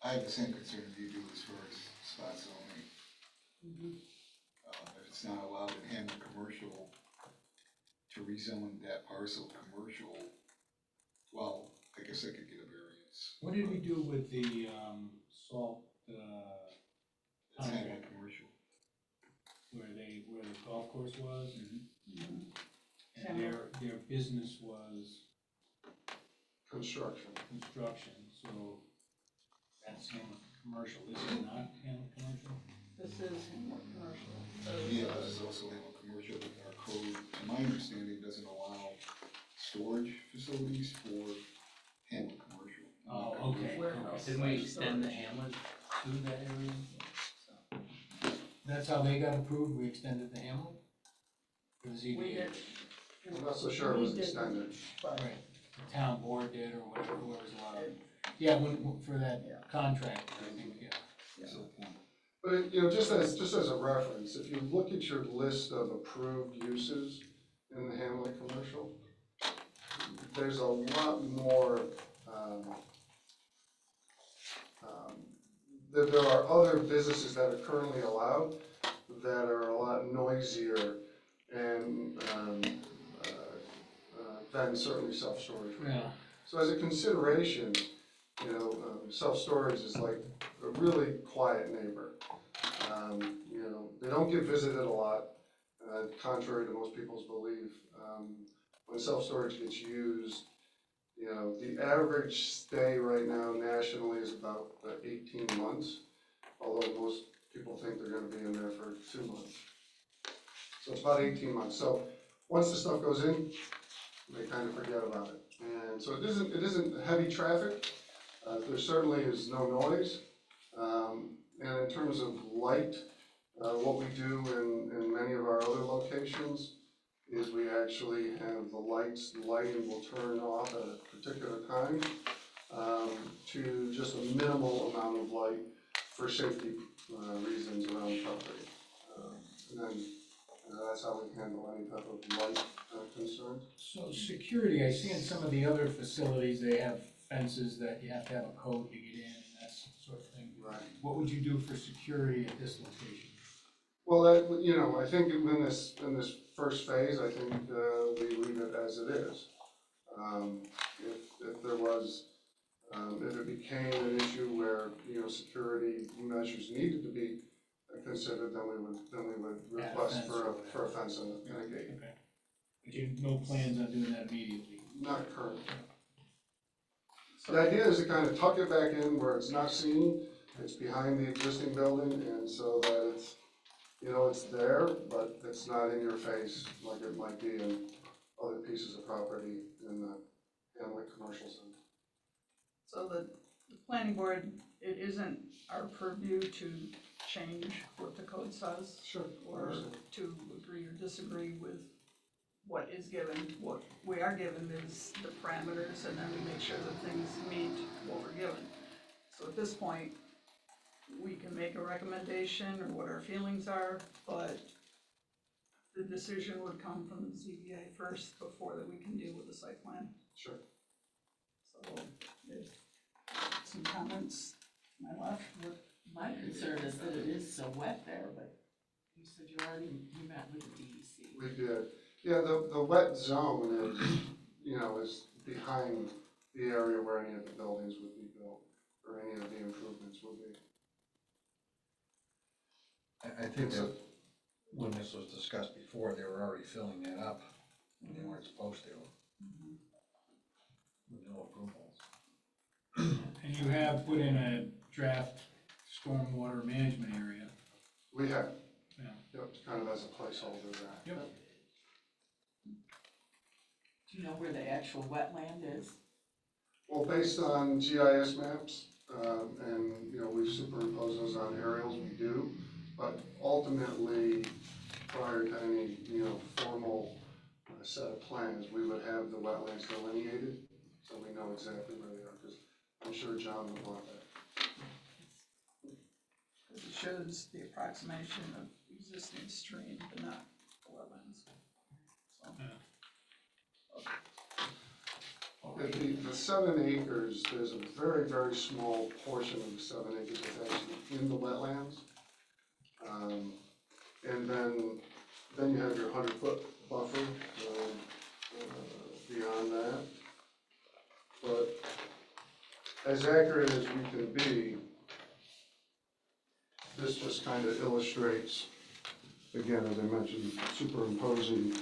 H: I have the same concern you do as far as spot zoning. If it's not allowed in Hamlet commercial, to rezone that parcel commercial, well, I guess I could get a variance.
C: What did we do with the salt,
H: It's
C: contract,
H: Hamlet commercial.
C: where the golf course was?
A: Mhm.
C: And their business was
K: Construction.
C: construction, so that's Hamlet commercial. This is not Hamlet commercial?
A: This is commercial.
H: Yeah, this is also Hamlet commercial, but our code, to my understanding, doesn't allow storage facilities for Hamlet commercial.
C: Oh, okay.
M: Didn't we extend the Hamlet to that area?
C: That's how they got approved, we extended the Hamlet? Or the ZBA?
A: We did.
K: I'm not so sure it was
A: We did,
K: extended.
A: but
C: Right, the town board did, or whatever, whoever's allowed. Yeah, for that contract, I think, yeah.
H: So,
K: But, just as a reference, if you look at your list of approved uses in the Hamlet commercial, there's a lot more, there are other businesses that are currently allowed that are a lot noisier and, than certainly self-storage.
C: Yeah.
K: So as a consideration, self-storage is like a really quiet neighbor. They don't get visited a lot, contrary to most people's belief. When self-storage gets used, the average stay right now nationally is about 18 months, although most people think they're gonna be in there for 2 months. So it's about 18 months. So once the stuff goes in, they kind of forget about it. And so it isn't heavy traffic. There certainly is no noise. And in terms of light, what we do in many of our other locations is we actually have the lighting will turn off at a particular time to just a minimal amount of light for safety reasons around the property. And then that's how we handle any type of light concerns.
C: So security, I see in some of the other facilities, they have fences that you have to have a code to get in and that sort of thing.
K: Right.
C: What would you do for security at this location?
K: Well, that, you know, I think in this first phase, I think, we leave it as it is. If there was, if it became an issue where, you know, security measures needed to be considered, then we would request for a fence and a gate.
C: Okay. But you have no plans on doing that immediately?
K: Not currently. The idea is to kind of tuck it back in where it's not seen, it's behind the existing building, and so that it's, you know, it's there, but it's not in your face like it might be in other pieces of property in the Hamlet Commercial Center.
A: So the planning board, it isn't our purview to change what the code says.
K: Sure.
A: Or to agree or disagree with what is given. What we are given is the parameters, and then we make sure that things meet what we're given. So at this point, we can make a recommendation or what our feelings are, but the decision would come from the ZBA first before that we can deal with the site plan.
K: Sure.
A: So if some comments, to my left,
P: My concern is that it is so wet there, but you said you met with the DEC.
K: We did. Yeah, the wet zone is, you know, is behind the area where any of the buildings would be built, or any of the improvements will be.
Q: I think that when this was discussed before, they were already filling that up when they weren't supposed to. With no approvals.
C: And you have put in a draft stormwater management area.
K: We have.
C: Yeah.
K: Yep, kind of as a placeholder there.
C: Yep.
P: Do you know where the actual wetland is?
K: Well, based on GIS maps, and, you know, we've superimposed those on aerials, we do. But ultimately, prior to any, you know, formal set of plans, we would have the wetlands delineated, so we know exactly where they are, because I'm sure John would want that.
A: because it shows the approximation of existing stream, but not wetlands. So,
K: The 7 acres, there's a very, very small portion of the 7 acres that's actually in the wetlands. And then you have your 100-foot buffer beyond that. But as accurate as we can be, this just kind of illustrates, again, as I mentioned, superimposing.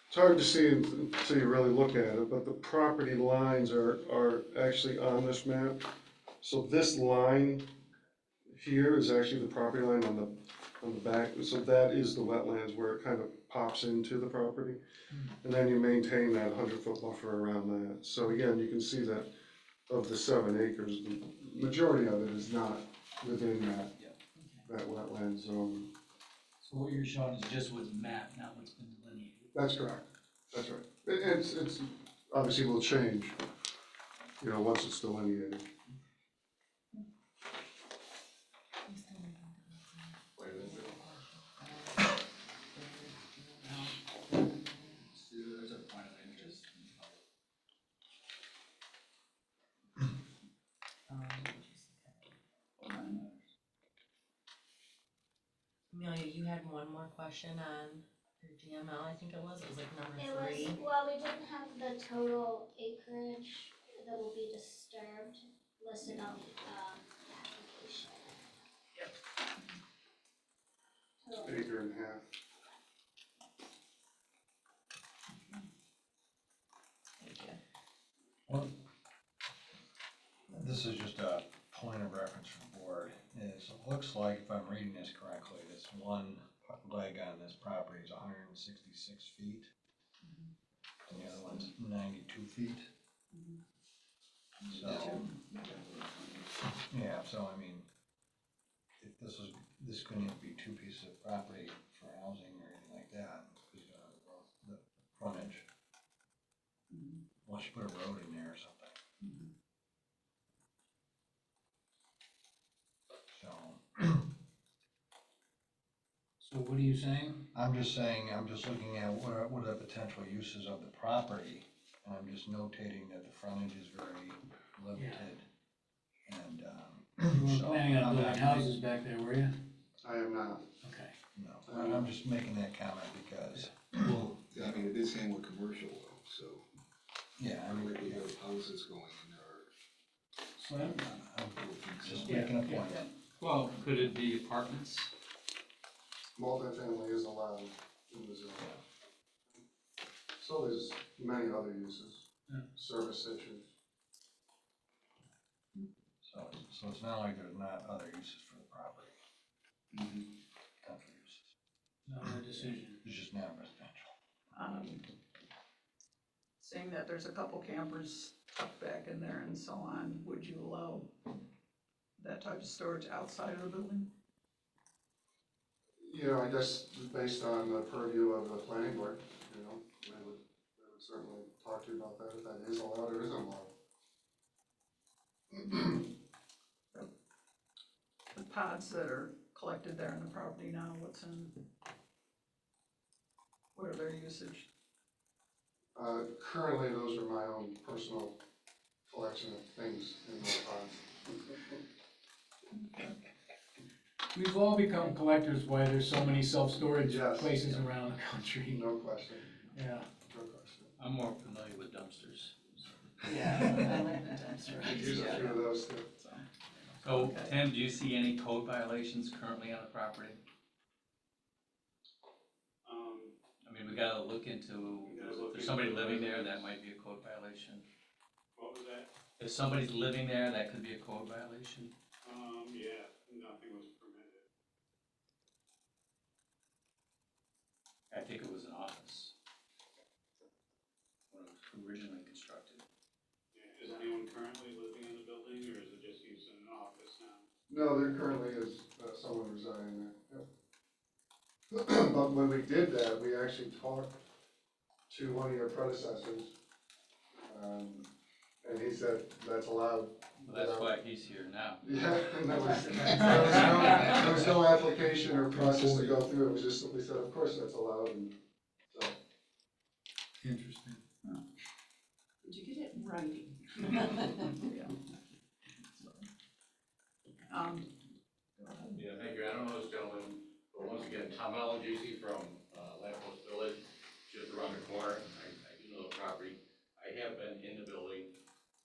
K: It's hard to see until you really look at it, but the property lines are actually on this map. So this line here is actually the property line on the back, so that is the wetlands where it kind of pops into the property. And then you maintain that 100-foot buffer around that. So again, you can see that of the 7 acres, the majority of it is not within that wetland zone.
C: So what you're showing is just what's mapped, not what's been delineated.
K: That's correct, that's right. It's obviously will change, you know, once it's delineated.
Q: There's a point of interest.
N: Amelia, you had one more question on your GML, I think it was like number
I: It
N: 3.
I: was, well, we didn't have the total acreage that will be disturbed listed on the application. Total.
K: Acre and a half.
Q: Well, this is just a point of reference for the board. It looks like, if I'm reading this correctly, this one leg on this property is 166 feet. And the other one's 92 feet. So, yeah, so I mean, if this couldn't be 2 pieces of property for housing or anything like that, because the frontage. Unless you put a road in there or something. So.
C: So what are you saying?
Q: I'm just saying, I'm just looking at what are the potential uses of the property, And I'm just notating that the frontage is very limited. And,
C: You were
Q: so
C: planning on
Q: I'm
C: building
Q: not-
C: houses back there, were you?
K: I am not.
C: Okay.
Q: No, I'm just making that comment because,
H: Well, I mean, it is handled commercial though, so.
Q: yeah,
H: I
Q: I
H: mean,
Q: mean,
H: we have houses going in there.
C: So,
Q: I'm just
C: Yeah,
Q: making a
C: yeah,
Q: point.
C: yeah.
D: Well, could it be apartments?
K: Multifamily is allowed in the zone. So there's many other uses,
C: Yeah.
K: service stations.
Q: So it's not like there's not other uses for the property. Potential uses.
C: No other decision.
Q: It's just not residential.
A: Seeing that there's a couple campers tucked back in there and so on, would you allow that type of storage outside of the building?
K: You know, I guess based on the purview of the planning board, you know, I would certainly talk to you about that, if that is allowed or isn't allowed.
A: The pods that are collected there on the property now, what are their usage?
K: Currently, those are my own personal collection of things in the ponds.
C: We've all become collectors why there's so many self-storage
K: Yes.
C: places around the country.
K: No question,
C: Yeah.
K: no question.
M: I'm more familiar with dumpsters.
P: Yeah, I like the dumpster.
K: I use a few of those too.
M: So,
A: Okay.
M: Tim, do you see any code violations currently on the property? I mean, we gotta look into, if there's somebody living there, that might be a code violation.
O: What was that?
M: If somebody's living there, that could be a code violation.
O: Yeah, nothing was permitted.
M: I think it was an office when it was originally constructed.
O: Yeah, is anyone currently living in the building, or is it just used in an office now?
K: No, there currently is someone residing there, yep. But when we did that, we actually talked to one of your predecessors, and he said that's allowed.
M: Well, that's why he's here now.
K: Yeah, and there was no application or process to go through, it was just simply said, of course that's allowed, and so.
C: Interesting.
P: Did you get it in writing?
E: Yeah, thank you. I don't know this gentleman, but once again, Tom Allen, from Lamppost Village, just around the corner. I do know the property. I have been in the building.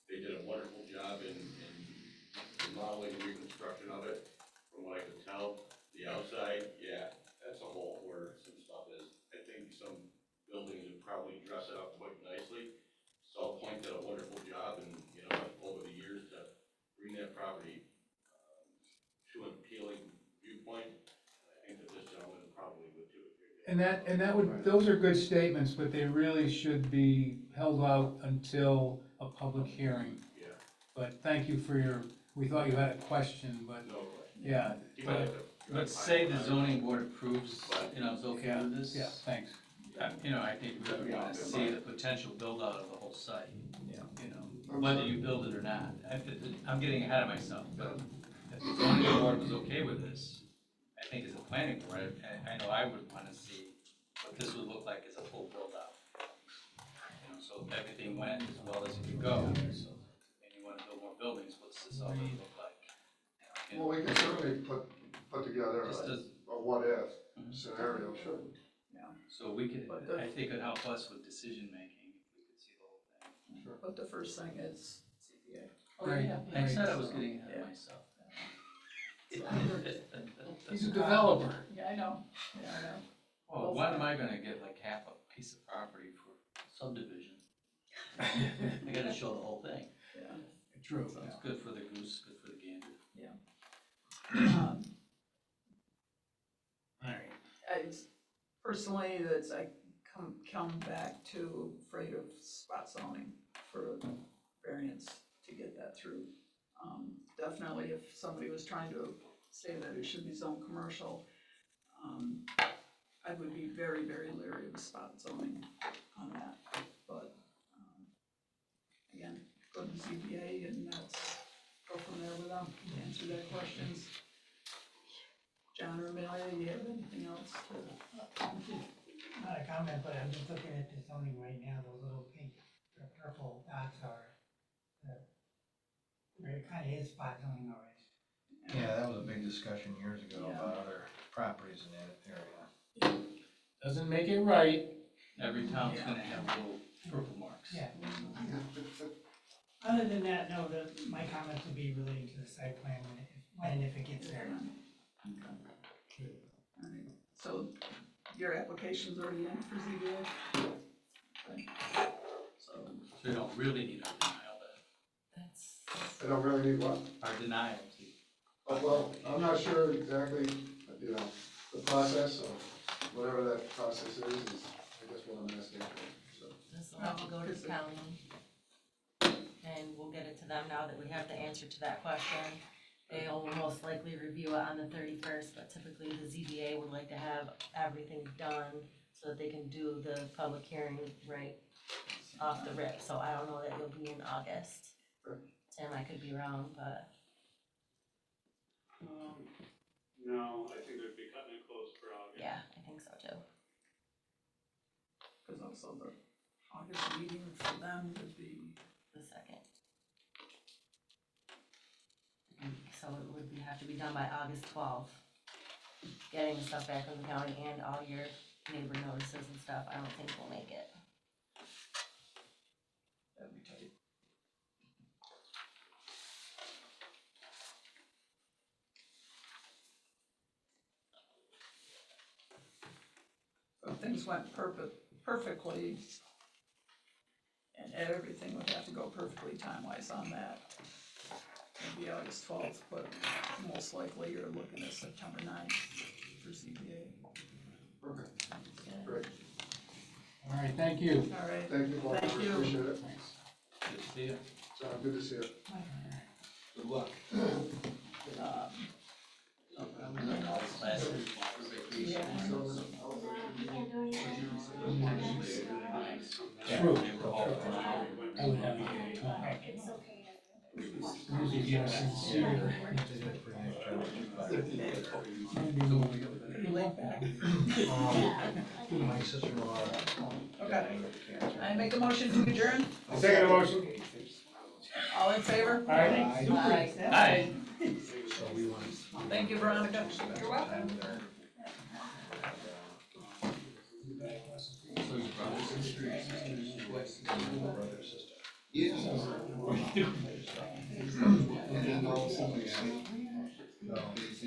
E: They did a wonderful job in remodeling and reconstruction of it. From what I could tell, the outside, yeah, that's a hole where some stuff is. I think some buildings would probably dress it up quite nicely. Salt Point did a wonderful job and, you know, over the years to bring that property to an appealing viewpoint. I think that this gentleman probably would do it.
C: And that would, those are good statements, but they really should be held out until a public hearing.
E: Yeah.
C: But thank you for we thought you had a question, but,
E: No question.
C: yeah.
M: But say the zoning board approves, you know, is okay with this?
C: Yeah, thanks.
M: You know, I think we really wanna see the potential build out of the whole site.
A: Yeah.
M: You know, whether you build it or not. I'm getting ahead of myself, but if the zoning board was okay with this, I think as a planning board, I know I would wanna see what this would look like as a full build out. You know, so if everything went as well as it could go, so, and you wanna build more buildings, what's this all gonna look like? You know,
K: Well, we can certainly put together
M: Just as-
K: a what-if scenario, sure.
M: So we could,
A: But the-
M: I think it'd help us with decision making, if we could see the whole thing.
K: Sure.
A: But the first thing is CPA.
C: Right.
M: I said I was getting ahead of myself.
C: He's a developer.
A: Yeah, I know, yeah, I know.
M: Well, when am I gonna get like half a piece of property for subdivision? I gotta show the whole thing.
A: Yeah.
C: True.
M: So it's good for the goose, good for the gander.
C: Alright.
A: Personally, I come back to afraid of spot zoning for variance to get that through. Definitely if somebody was trying to say that it should be zoned commercial, I would be very, very leery of spot zoning on that, but, again, go to the ZBA and go from there with them, answer their questions. John or Amelia, you have anything else to?
B: Not a comment, but I'm just looking at the zoning right now, those little pink purple dots are, where it kind of is spot zoning already.
Q: Yeah, that was a big discussion years ago
A: Yeah.
Q: about other properties in that area.
C: Doesn't make it right.
M: Every town's gonna have little purple marks.
B: Yeah. Other than that, no, my comments will be relating to the site plan when and if it gets there.
A: Alright, so your application's already in for ZBA? Okay. So,
M: So you don't really need our denial,
N: That's,
H: I don't really need what?
M: our denial,
H: Oh, well, I'm not sure exactly, you know, the process of whatever that process is I guess what I'm asking for, so.
N: this will have to go to the county. And we'll get it to them now that we have the answer to that question. They'll most likely review it on the 31st, but typically the ZBA would like to have everything done so that they can do the public hearing right off the rip. So I don't know that you'll be in August. Tim, I could be wrong, but
O: No, I think we'd be cutting it close for August.
N: yeah, I think so too.
A: cause also the August meeting for them would be,
N: The second. So it would have to be done by August 12th. Getting the stuff back from the county and all your neighbor notices and stuff, I don't think we'll make it.
A: that'd be tight. So if things went perfectly, and everything would have to go perfectly time-wise on that. It'd be August 12th, but most likely you're looking at September 9th for ZBA.
H: Okay, great.
C: All right, thank you.
A: All right,
H: Thank you, Bob,
A: Thank you.
H: appreciate it.
M: good to see you.
H: Good to see you. Good luck.
M: Last week, for vacation.
A: Yeah.
I: Can't do anything.
C: True. I would have a good time.
I: It's okay.
C: Usually if you're sincere.
A: pretty laid back.
Q: My sister-in-law.
A: Okay. I make a motion to adjourn.
C: Second motion.
A: All in favor?
C: Aye.
A: Aye.
Q: So we want.
A: Thank you, Veronica. You're welcome.
M: So your brother's in the streets?
Q: Brother, sister.
H: Yeah. And then all of a sudden, no, it's